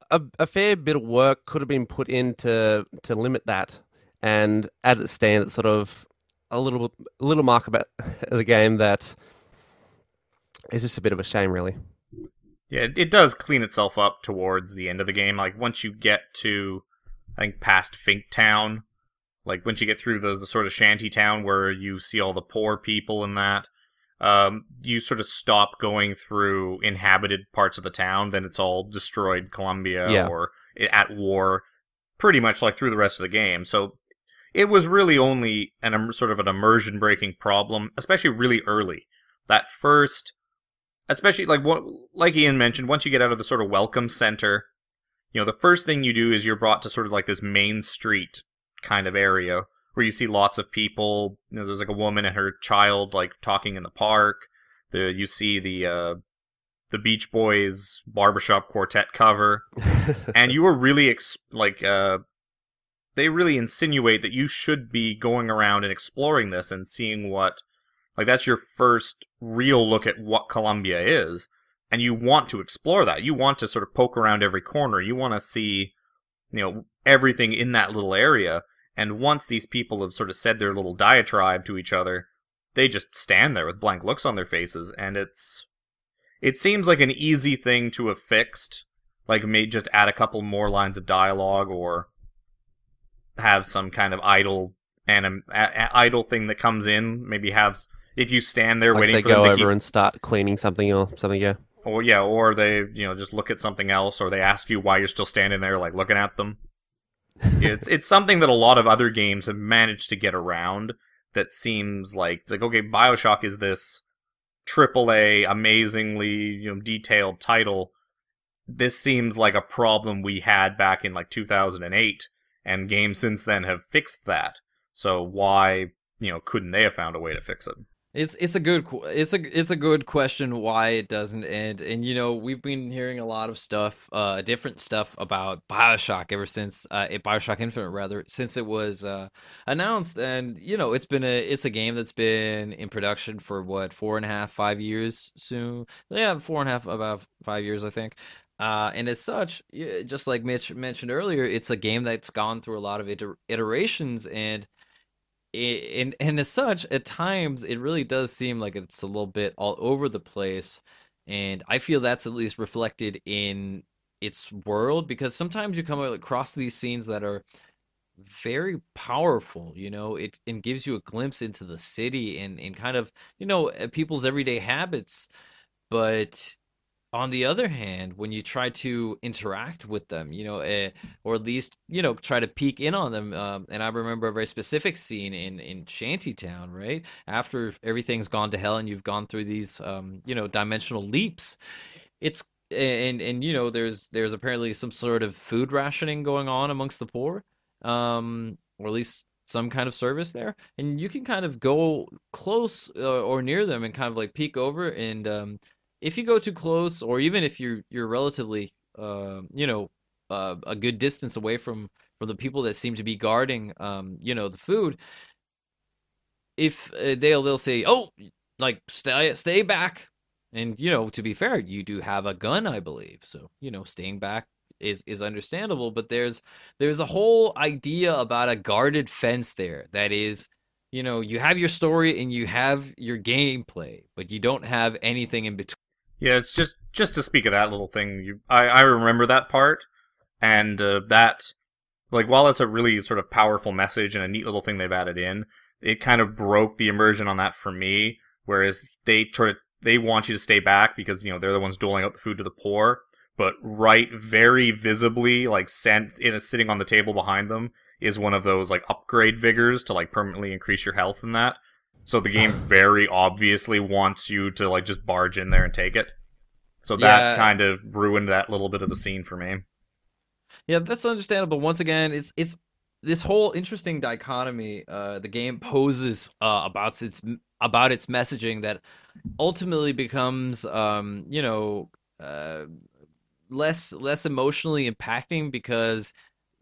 a fair bit of work could have been put in to limit that. And as it stands, it's sort of a little mark about the game that is just a bit of a shame, really. Yeah, it does clean itself up towards the end of the game. Like, once you get to, I think, past Fink Town, like, once you get through the sort of shanty town where you see all the poor people and that, you sort of stop going through inhabited parts of the town, then it's all destroyed Columbia Yeah. or at war, pretty much like through the rest of the game. So it was really only sort of an immersion-breaking problem, especially really early. That first... Especially, like Ian mentioned, once you get out of the sort of welcome center, the first thing you do is you're brought to sort of like this main street kind of area where you see lots of people. There's like a woman and her child like talking in the park. You see the Beach Boys barbershop quartet cover, and you were really they really insinuate that you should be going around and exploring this and seeing what. Like, that's your first real look at what Columbia is, and you want to explore that. You want to sort of poke around every corner. You want to see, everything in that little area, and once these people have sort of said their little diatribe to each other, they just stand there with blank looks on their faces, and it seems like an easy thing to have fixed, like maybe just add a couple more lines of dialogue, or have some kind of idle thing that comes in, maybe have... If you stand there Like waiting they for them go to over keep... and start cleaning something or something, yeah. Or they, just look at something else, or they ask you why you're still standing there, like, looking at them. It's something that a lot of other games have managed to get around that seems like... It's like, okay, Bioshock is this AAA, amazingly, detailed title. This seems like a problem we had back in, like, 2008, and games since then have fixed that. So why, couldn't they have found a way to fix it? It's a good question why it doesn't end. And we've been hearing a lot of stuff, different stuff about BioShock ever since BioShock Infinite, rather, since it was announced. And it's a game that's been in production for what, 4.5, 5 years soon. Yeah, 4.5, about 5 years, I think. And as such, just like Mitch mentioned earlier, it's a game that's gone through a lot of iterations, and as such, at times it really does seem like it's a little bit all over the place, and I feel that's at least reflected in its world, because sometimes you come across these scenes that are very powerful. It gives you a glimpse into the city and kind of people's everyday habits, but on the other hand, when you try to interact with them, or at least, try to peek in on them, and I remember a very specific scene in Shantytown, right? After everything's gone to hell and you've gone through these, dimensional leaps, it's and there's apparently some sort of food rationing going on amongst the poor, or at least some kind of service there, and you can kind of go close or near them and kind of like peek over, and if you go too close, or even if you're relatively, a good distance away from the people that seem to be guarding, the food, if they'll say, "Oh, like stay back," and to be fair, you do have a gun, I believe, so staying back is understandable, but there's a whole idea about a guarded fence there that is. You have your story and you have your gameplay, but you don't have anything in between. Yeah, it's just to speak of that little thing. I remember that part, and that, like, while it's a really sort of powerful message and a neat little thing they've added in, it kind of broke the immersion on that for me. Whereas they want you to stay back because they're the ones doling out the food to the poor, but right, very visibly, like sitting on the table behind them is one of those like upgrade vigors to like permanently increase your health in that. So the game very obviously wants you to like just barge in there and take it. So that Yeah, kind of ruined that little bit of a scene for me. yeah, that's understandable. Once again, it's this whole interesting dichotomy the game poses about its messaging that ultimately becomes less emotionally impacting, because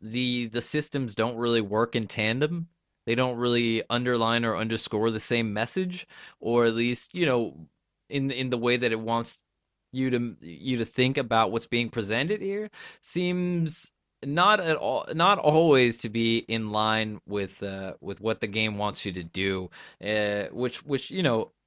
the systems don't really work in tandem. They don't really underline or underscore the same message, or at least, in the way that it wants you to think about what's being presented here seems not always to be in line with what the game wants you to do, which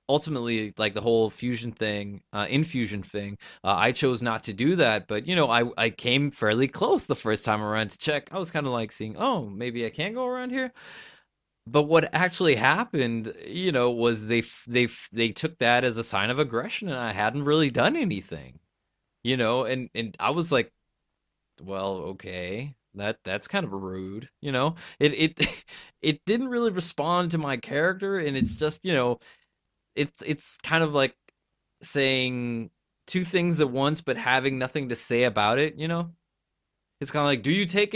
ultimately, like the whole fusion thing, infusion thing, I chose not to do that, but I came fairly close the first time around to check. I was kind of like seeing, oh, maybe I can go around here. But what actually happened, was they took that as a sign of aggression, and I hadn't really done anything, and I was like, well, okay, that's kind of rude, it it didn't really respond to my character, and it's just, it's kind of like saying two things at once, but having nothing to say about it. It's kind of like, do you take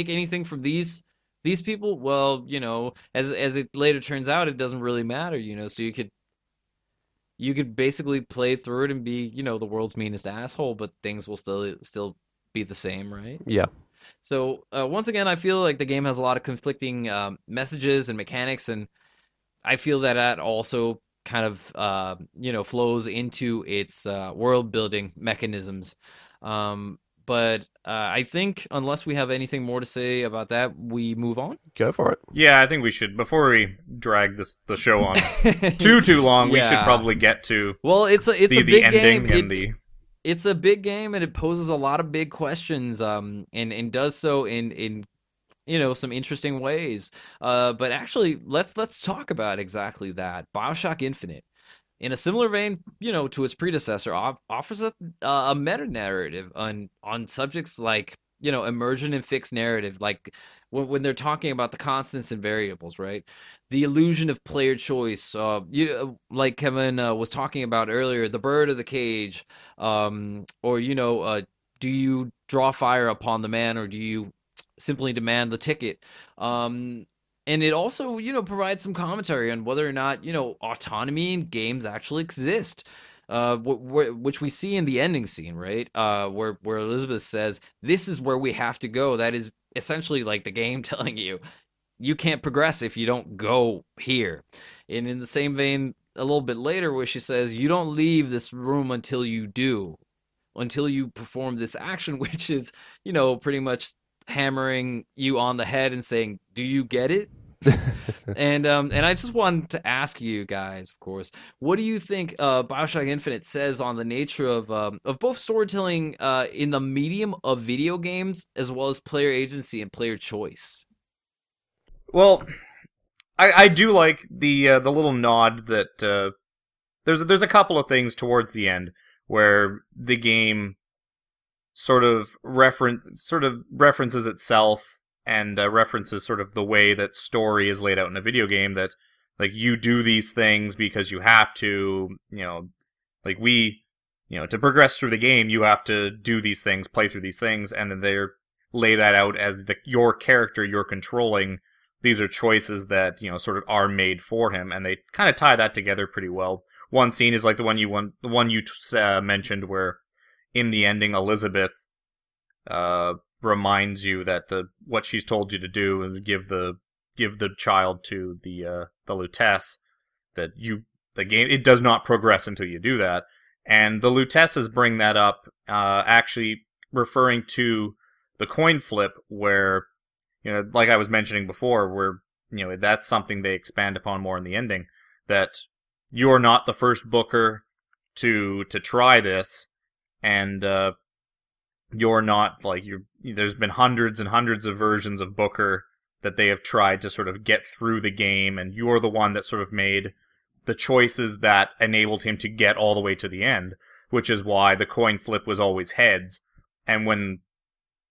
anything from these people? Well, as it later turns out, it doesn't really matter, so you could basically play through it and be, the world's meanest asshole, but things will still be the same, right? Yeah. So once again, I feel like the game has a lot of conflicting messages and mechanics, and I feel that also kind of flows into its world building mechanisms. But I think, unless we have anything more to say about that, we move on. Go for it. Yeah, I think we should, before we drag the show on too long. We should probably get to it's a the big ending game. and the. It's a big game, and it poses a lot of big questions, and does so in some interesting ways. But actually, let's talk about exactly that. Bioshock Infinite, in a similar vein, to its predecessor, offers a meta narrative on subjects like, immersion and fixed narrative, like when they're talking about the constants and variables, right? The illusion of player choice, like Kevin was talking about earlier, the bird or the cage, or do you draw fire upon the man, or do you simply demand the ticket? And it also, provides some commentary on whether or not, autonomy in games actually exist, which we see in the ending scene, right? Where Elizabeth says, "This is where we have to go." That is essentially like the game telling you can't progress if you don't go here. And in the same vein, a little bit later, where she says, "You don't leave this room until you do, until you perform this action," which is, pretty much hammering you on the head and saying, "Do you get it?" And I just wanted to ask you guys, of course, what do you think Bioshock Infinite says on the nature of both storytelling in the medium of video games, as well as player agency and player choice? Well, I do like the little nod that there's a couple of things towards the end where the game sort of references itself, and references sort of the way that story is laid out in a video game, that like you do these things because you have to, like to progress through the game, you have to do these things, play through these things, and then they lay that out as your character you're controlling. These are choices that, sort of are made for him, and they kind of tie that together pretty well. One scene is like the one you mentioned, where in the ending, Elizabeth reminds you that what she's told you to do, and give the child to the Lutece, that the game, it does not progress until you do that. And the Luteces bring that up, actually referring to the coin flip, where, like I was mentioning before, where, that's something they expand upon more in the ending, that you're not the first booker to try this, and you're not, like, there's been hundreds and hundreds of versions of Booker that they have tried to sort of get through the game, and you're the one that sort of made the choices that enabled him to get all the way to the end, which is why the coin flip was always heads. And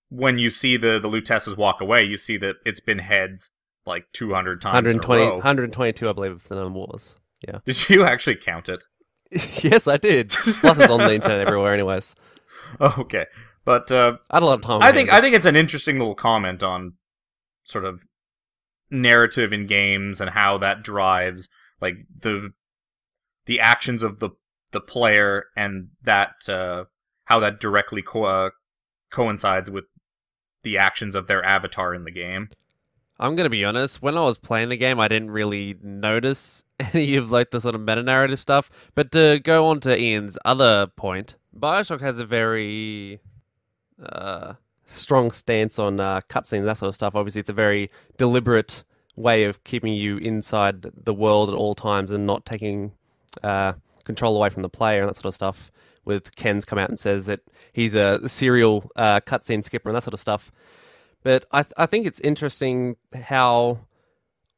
when you see the Luteces walk away, you see that it's been heads like 200 times 120, in a row. 122, I believe the number was. Yeah. Did you actually count it? Yes, I did. Plus, it's on the internet everywhere, anyways. Oh, okay. But I had a lot of time. I think it's an interesting little comment on sort of narrative in games, and how that drives like the actions of the player, and that how that directly coincides with the actions of their avatar in the game. I'm gonna be honest. When I was playing the game, I didn't really notice any of like the sort of meta narrative stuff. But to go on to Ian's other point, Bioshock has a very uh, strong stance on cutscenes, that sort of stuff. Obviously, it's a very deliberate way of keeping you inside the world at all times and not taking control away from the player and that sort of stuff. With Ken's come out and says that he's a serial cutscene skipper and that sort of stuff. But I think it's interesting how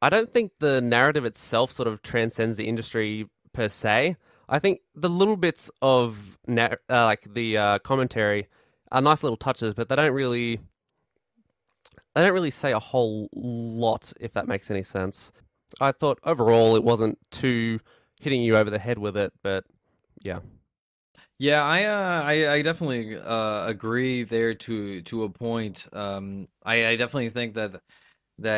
I don't think the narrative itself sort of transcends the industry per se. I think the little bits of like the commentary are nice little touches, but they don't really say a whole lot, if that makes any sense. I thought overall it wasn't too hitting you over the head with it, but yeah. Yeah, I definitely agree there to a point. I definitely think that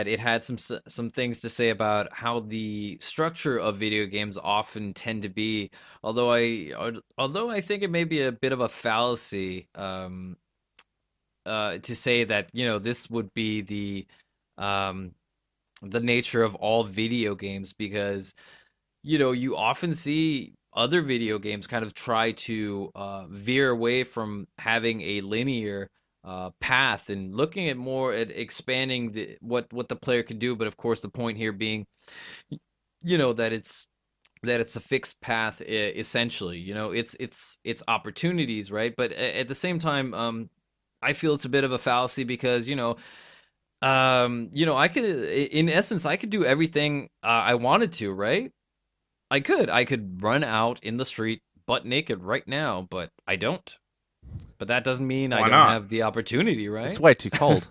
it had some things to say about how the structure of video games often tend to be. Although I think it may be a bit of a fallacy to say that, this would be um the nature of all video games, because you often see other video games kind of try to veer away from having a linear path and looking at more at expanding what the player can do. But of course, the point here being, that it's a fixed path, essentially. It's opportunities, right? But at the same time, I feel it's a bit of a fallacy because, I could, in essence, I could do everything I wanted to, right? I could run out in the street butt naked right now, but I don't. But that doesn't mean I Why don't not? have the opportunity, It's right? way too cold.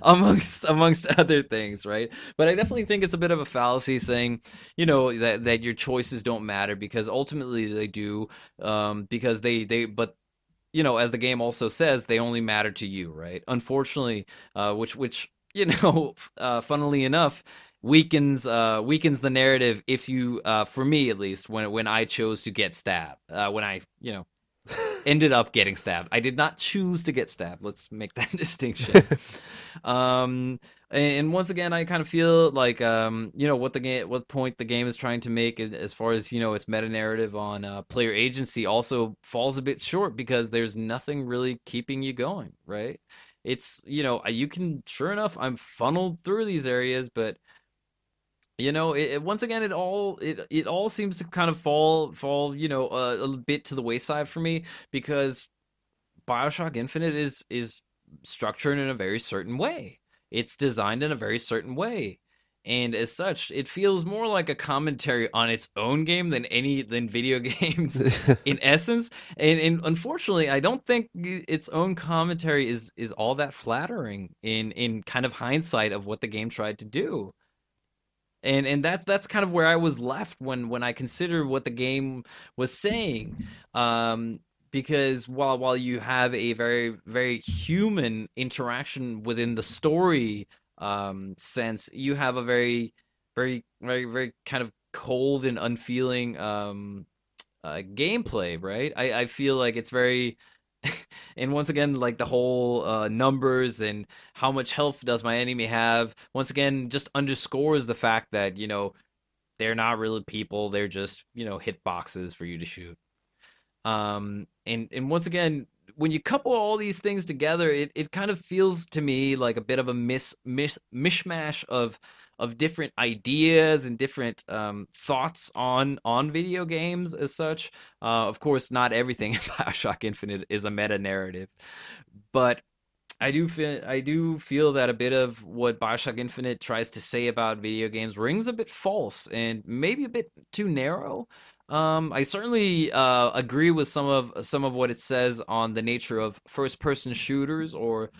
Amongst other things, right? But I definitely think it's a bit of a fallacy saying, that your choices don't matter, because ultimately they do, because but as the game also says, they only matter to you, right? Unfortunately, which funnily enough, weakens the narrative if you, for me at least, when I chose to get stabbed, when I ended up getting stabbed. I did not choose to get stabbed. Let's make that distinction. And once again, I kind of feel like, what point the game is trying to make, as far as its meta narrative on player agency, also falls a bit short, because there's nothing really keeping you going, right? It's, you can, sure enough, I'm funneled through these areas, but once again, it all seems to kind of fall a bit to the wayside for me, because Bioshock Infinite is structured in a very certain way. It's designed in a very certain way. And as such, it feels more like a commentary on its own game than video games in essence. And unfortunately, I don't think its own commentary is all that flattering in kind of hindsight of what the game tried to do. And that's kind of where I was left when I consider what the game was saying. Because while you have a very, very human interaction within the story sense, you have a very, very, very, very kind of cold and unfeeling gameplay, right? I feel like it's very, and once again, like the whole numbers and how much health does my enemy have, once again, just underscores the fact that, they're not really people. They're just, hit boxes for you to shoot. And once again, when you couple all these things together, it kind of feels to me like a bit of a mishmash of different ideas and different thoughts on video games as such. Of course, not everything in Bioshock Infinite is a meta narrative, but I do feel that a bit of what Bioshock Infinite tries to say about video games rings a bit false and maybe a bit too narrow. I certainly agree with some of what it says on the nature of first-person shooters, or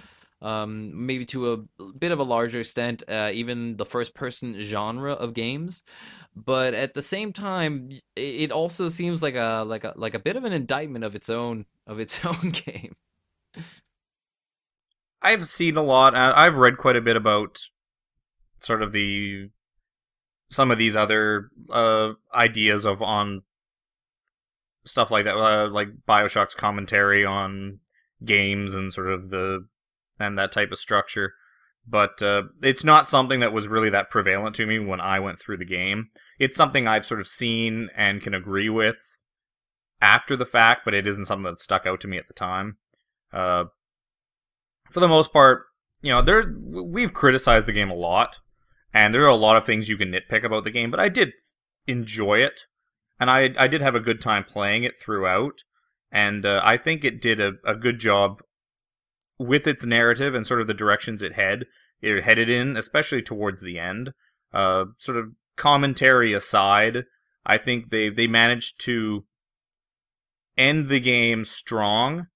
maybe to a bit of a larger extent, even the first-person genre of games. But at the same time, it also seems like a bit of an indictment of its own game. I've seen a lot. I've read quite a bit about sort of the some of these other ideas of on stuff like that, like Bioshock's commentary on games and sort of the and that type of structure. But it's not something that was really that prevalent to me when I went through the game. It's something I've sort of seen and can agree with after the fact, but it isn't something that stuck out to me at the time. For the most part, we've criticized the game a lot, and there are a lot of things you can nitpick about the game, but I did enjoy it, and I did have a good time playing it throughout, and I think it did a good job with its narrative and sort of the directions it headed in, especially towards the end. Sort of commentary aside, I think they managed to end the game strong,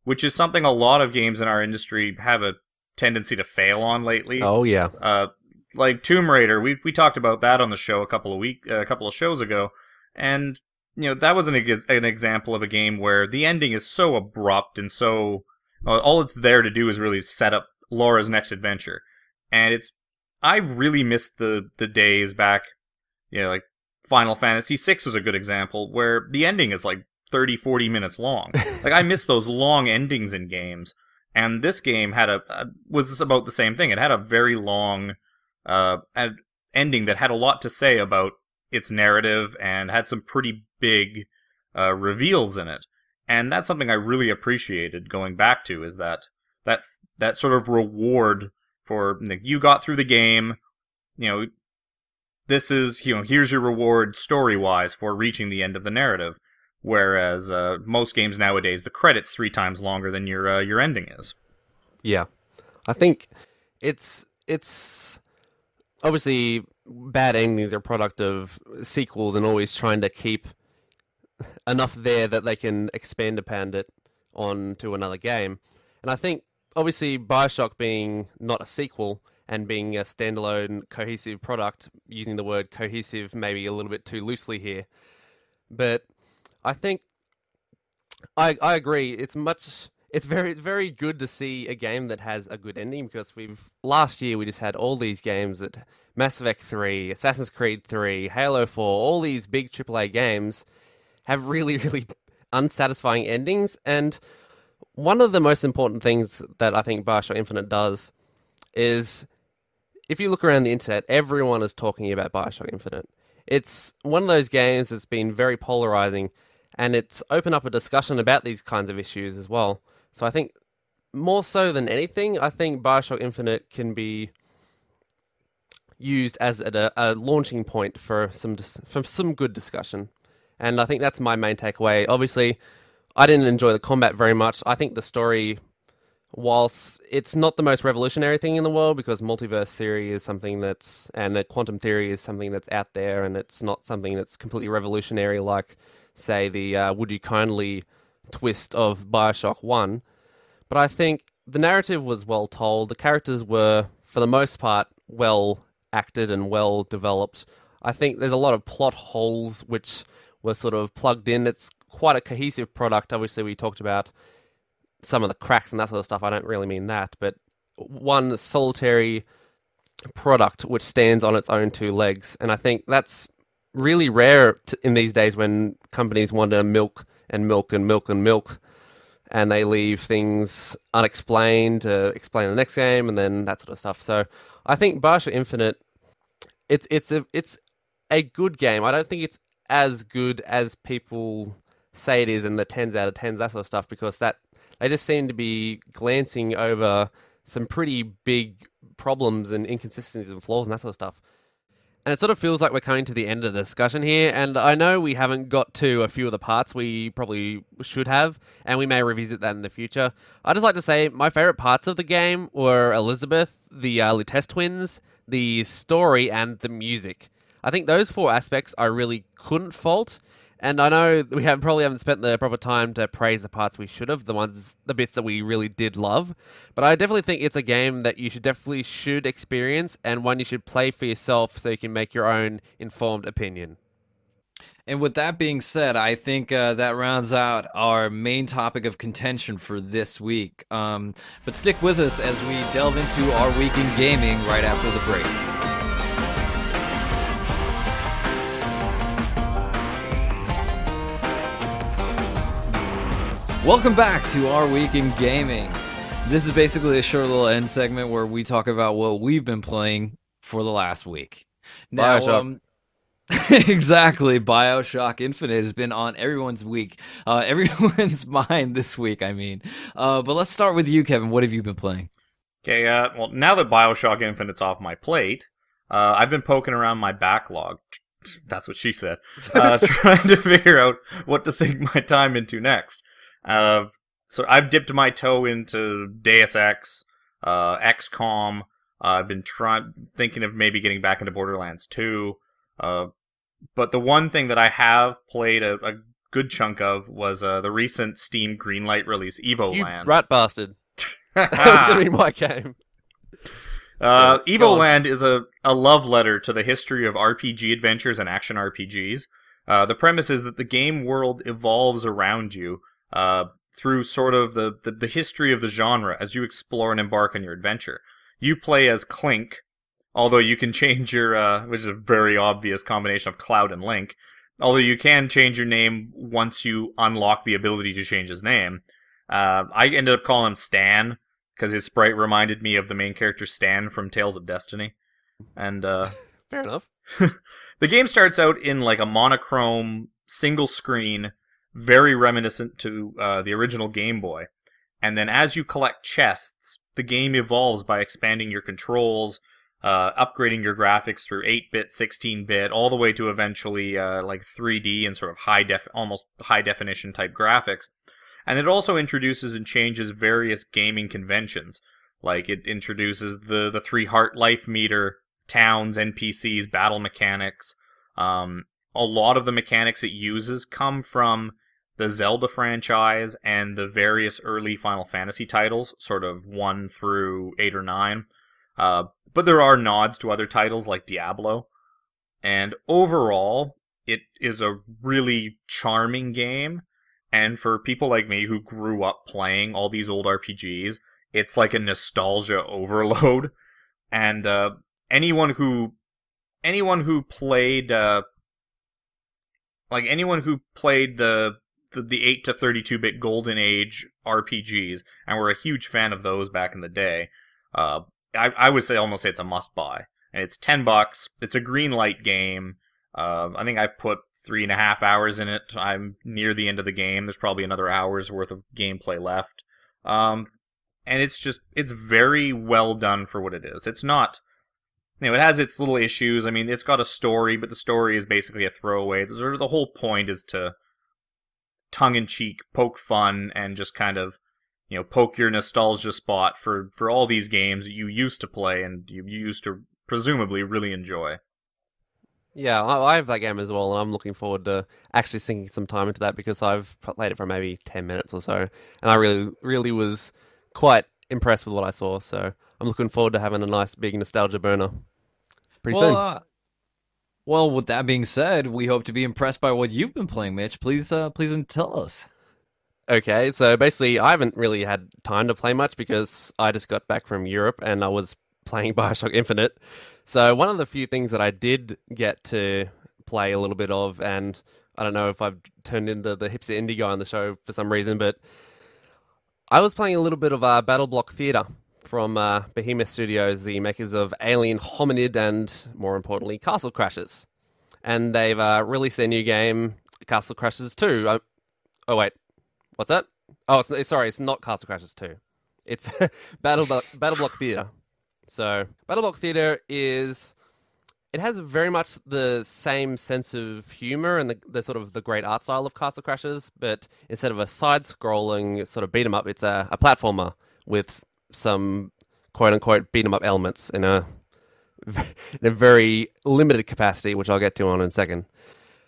which is something a lot of games in our industry have a tendency to fail on lately. Oh yeah. Like Tomb Raider, we talked about that on the show a couple of shows ago, and that was an example of a game where the ending is so abrupt and so all it's there to do is really set up Laura's next adventure, and I really missed the days back, like Final Fantasy VI is a good example where the ending is like 30-40 minutes long. Like I miss those long endings in games, and this game was about the same thing. It had a very long ending that had a lot to say about its narrative and had some pretty big reveals in it. And that's something I really appreciated going back to, is that sort of reward for you got through the game, this is here's your reward story-wise for reaching the end of the narrative. Whereas most games nowadays, the credits 3 times longer than your ending is. Yeah, I think it's obviously bad endings are a product of sequels and always trying to keep enough there that they can expand upon it onto another game. And I think obviously Bioshock being not a sequel and being a standalone cohesive product, using the word cohesive maybe a little bit too loosely here, but I think I agree. It's very good to see a game that has a good ending, because last year we just had all these games that Mass Effect 3, Assassin's Creed 3, Halo 4, all these big AAA games have really, really unsatisfying endings. And one of the most important things that I think Bioshock Infinite does is, if you look around the internet, everyone is talking about Bioshock Infinite. It's one of those games that's been very polarizing, and it's opened up a discussion about these kinds of issues as well. So I think, more so than anything, I think Bioshock Infinite can be used as a launching point for some good discussion. And I think that's my main takeaway. Obviously, I didn't enjoy the combat very much. I think the story, whilst it's not the most revolutionary thing in the world, because multiverse theory is something and quantum theory is something that's out there, and it's not something that's completely revolutionary like, say, the Would You Kindly twist of Bioshock 1. But I think the narrative was well told. The characters were, for the most part, well acted and well developed. I think there's a lot of plot holes which were sort of plugged in. It's quite a cohesive product. Obviously, we talked about some of the cracks and that sort of stuff. I don't really mean that, but one solitary product which stands on its own 2 legs. And I think that's really rare in these days, when companies want to milk and milk and milk and milk, and they leave things unexplained to explain the next game and then that sort of stuff. So I think Bioshock Infinite, it's a good game. I don't think it's as good as people say it is in the 10s out of 10s, that sort of stuff, because they just seem to be glancing over some pretty big problems and inconsistencies and flaws and that sort of stuff. And it sort of feels like we're coming to the end of the discussion here, and I know we haven't got to a few of the parts we probably should have, and we may revisit that in the future. I'd just like to say my favourite parts of the game were Elizabeth, the Lutece twins, the story, and the music. I think those 4 aspects I really couldn't fault, and I know we probably haven't spent the proper time to praise the parts we should have, the bits that we really did love. But I definitely think it's a game that you should experience, and one you should play for yourself so you can make your own informed opinion. And with that being said, I think that rounds out our main topic of contention for this week. But stick with us as we delve into our week in gaming right after the break. Welcome back to Our Week in Gaming. This is basically a short little end segment where we talk about what we've been playing for the last week. Now, Bioshock. exactly, Bioshock Infinite has been on everyone's everyone's mind this week. I mean, but let's start with you, Kevin. What have you been playing? Okay, well, now that Bioshock Infinite's off my plate, I've been poking around my backlog. That's what she said. Trying to figure out what to sink my time into next. So I've dipped my toe into Deus Ex, XCOM. I've been thinking of maybe getting back into Borderlands 2. But the one thing that I have played a good chunk of was the recent Steam Greenlight release, Evoland. You rat bastard. That was going to be my game. Evoland is a love letter to the history of RPG adventures and action RPGs. The premise is that the game world evolves around you through sort of the history of the genre as you explore and embark on your adventure. You play as Clink, although you can change your, which is a very obvious combination of Cloud and Link, although you can change your name once you unlock the ability to change his name. I ended up calling him Stan, because his sprite reminded me of the main character Stan from Tales of Destiny. And Fair enough. the game starts out in like a monochrome, single screen, very reminiscent to the original Game Boy. And then as you collect chests, the game evolves by expanding your controls, upgrading your graphics through 8-bit, 16-bit, all the way to eventually like 3D and sort of almost high definition type graphics. And it also introduces and changes various gaming conventions. Like it introduces the 3 heart life meter, towns, NPCs, battle mechanics. A lot of the mechanics it uses come from the Zelda franchise and the various early Final Fantasy titles, sort of 1 through 8 or 9. But there are nods to other titles like Diablo. And overall, it is a really charming game. And for people like me who grew up playing all these old RPGs, it's like a nostalgia overload. And anyone who played the 8 to 32-bit golden age RPGs and were a huge fan of those back in the day, I would almost say it's a must buy. And it's $10. It's a green light game. I think I've put 3.5 hours in it. I'm near the end of the game. There's probably another hour's worth of gameplay left. And it's very well done for what it is. It's not, it has its little issues. I mean, it's got a story, but the story is basically a throwaway. The whole point is to tongue-in-cheek, poke fun, and just kind of, poke your nostalgia spot for all these games that you used to play and you used to presumably really enjoy. Yeah, I have that game as well, and I'm looking forward to actually sinking some time into that because I've played it for maybe 10 minutes or so, and I really was quite impressed with what I saw, so I'm looking forward to having a nice big nostalgia burner pretty soon. Well, with that being said, we hope to be impressed by what you've been playing, Mitch. Please tell us. Okay, so basically I haven't really had time to play much because I just got back from Europe and I was playing Bioshock Infinite. So one of the few things that I did get to play a little bit of, and I don't know if I've turned into the hipster indie guy on the show for some reason, but I was playing a little bit of Battle Block Theatre from Behemoth Studios, the makers of Alien Hominid and, more importantly, Castle Crashers. And they've released their new game, Castle Crashers 2. Oh, wait. What's that? Oh, it's not Castle Crashers 2. It's Battle Block Theatre. So, Battle Block Theatre it has very much the same sense of humor and the sort of the great art style of Castle Crashers, but instead of a side-scrolling sort of beat 'em up, it's a platformer with some quote-unquote beat 'em up elements in a very limited capacity, which I'll get to in a second.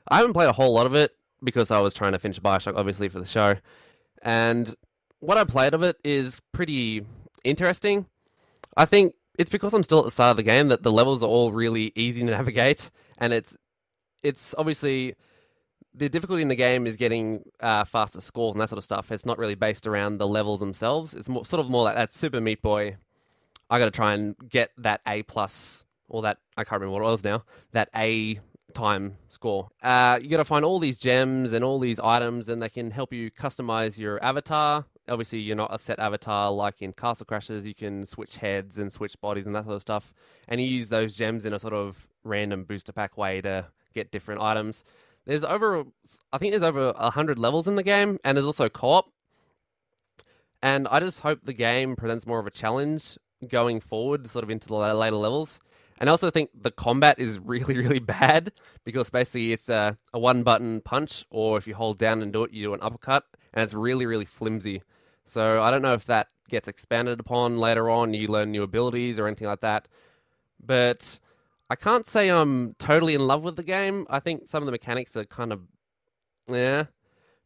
I haven't played a whole lot of it because I was trying to finish Bioshock, obviously, for the show. And what I played of it is pretty interesting. I think it's because I'm still at the start of the game that the levels are all really easy to navigate, and it's obviously the difficulty in the game is getting faster scores and that sort of stuff. It's not really based around the levels themselves. It's sort of more like that Super Meat Boy. I got to try and get that A plus, or that, I can't remember what it was now, that A time score. You got to find all these gems and all these items, and they can help you customize your avatar. obviously you're not a set avatar like in Castle Crashers. You can switch heads and switch bodies and that sort of stuff. And you use those gems in a sort of random booster pack way to get different items. I think there's over 100 levels in the game, and there's also co-op. And I just hope the game presents more of a challenge going forward, sort of into the later levels. And I also think the combat is really, really bad, because basically it's a one-button punch, or if you hold down and do it, you do an uppercut, and it's really, really flimsy. So I don't know if that gets expanded upon later on, you learn new abilities or anything like that. But I can't say I'm totally in love with the game. I think some of the mechanics are kind of, yeah.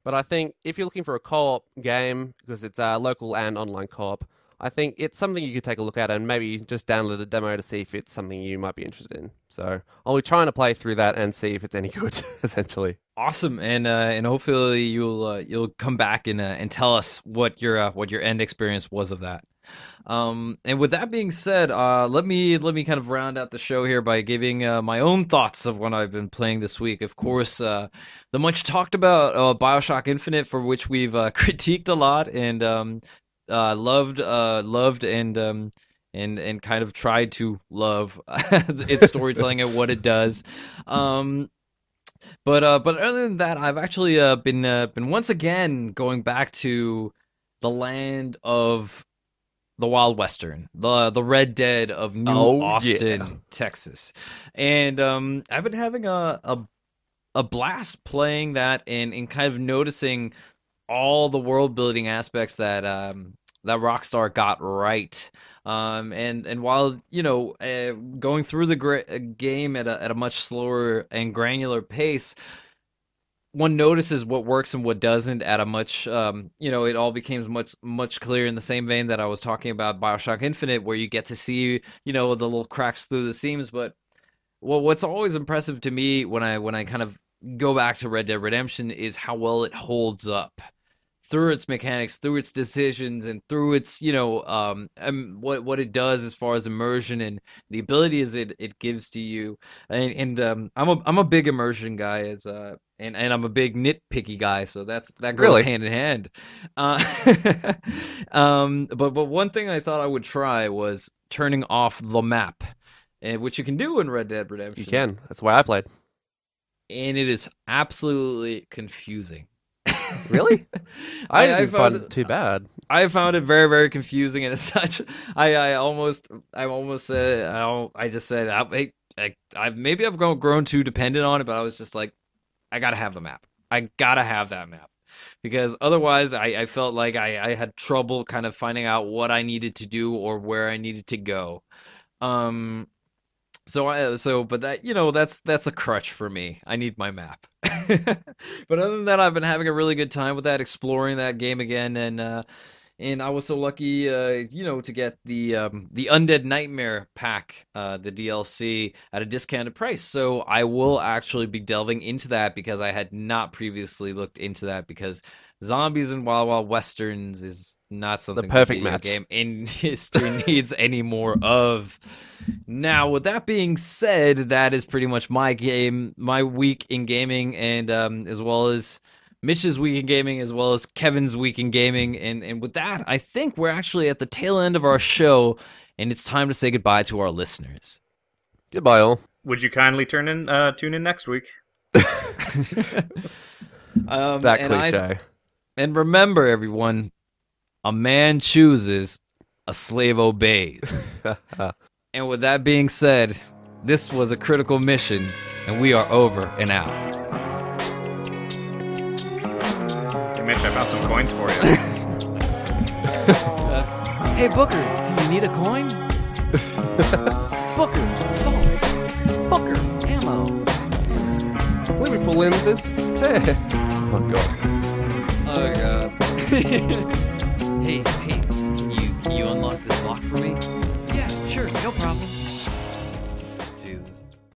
But I think if you're looking for a co-op game, because it's local and online co-op, I think it's something you could take a look at and maybe just download the demo to see if it's something you might be interested in. So I'll be trying to play through that and see if it's any good, essentially. Awesome, and hopefully you'll come back and tell us what your end experience was of that. And with that being said, let me kind of round out the show here by giving my own thoughts of what I've been playing this week. Of course, the much talked about Bioshock Infinite, for which we've critiqued a lot and loved and kind of tried to love its storytelling and what it does. But other than that, I've actually been once again going back to the land of the Wild Western, the Red Dead of New Austin, Texas, and I've been having a blast playing that and kind of noticing all the world building aspects that Rockstar got right. And while going through the game at a much slower and granular pace, one notices what works and what doesn't at a much it all becomes much clearer, in the same vein that I was talking about Bioshock Infinite, where you get to see the little cracks through the seams. But what's always impressive to me when I kind of go back to Red Dead Redemption is how well it holds up through its mechanics, through its decisions, and through its what it does as far as immersion and the abilities it gives to you. And I'm a big immersion guy, and I'm a big nitpicky guy, so that goes Really? hand in hand. But one thing I thought I would try was turning off the map, which you can do in Red Dead Redemption. You can. That's why I played. And it is absolutely confusing. Really? I didn't find it too bad. I found it very, very confusing, and as such, I just said, maybe I've grown too dependent on it, but I was just like, I gotta have the map. I gotta have that map, because otherwise, I felt like I had trouble kind of finding out what I needed to do or where I needed to go. But that's a crutch for me. I need my map. But other than that, I've been having a really good time with that, exploring that game again, and I was so lucky, to get the Undead Nightmare pack, the DLC, at a discounted price. So I will actually be delving into that, because I had not previously looked into that, because zombies and Wild Westerns is not something the perfect the video match game industry needs any more of. Now, with that being said, that is pretty much my week in gaming, and as well as Mitch's week in gaming, as well as Kevin's week in gaming. And with that, I think we're actually at the tail end of our show, and it's time to say goodbye to our listeners. Goodbye, all. Would you kindly tune in next week? That cliche. And remember, everyone, a man chooses, a slave obeys. And with that being said, this was a critical mission, and we are over and out. Hey, Mitch, I found some coins for you. Hey, Booker, do you need a coin? Booker, salts. Booker, ammo. Let me pull in this tear. Oh, God. Oh, God. Hey, can you unlock this lock for me? Yeah, sure, no problem.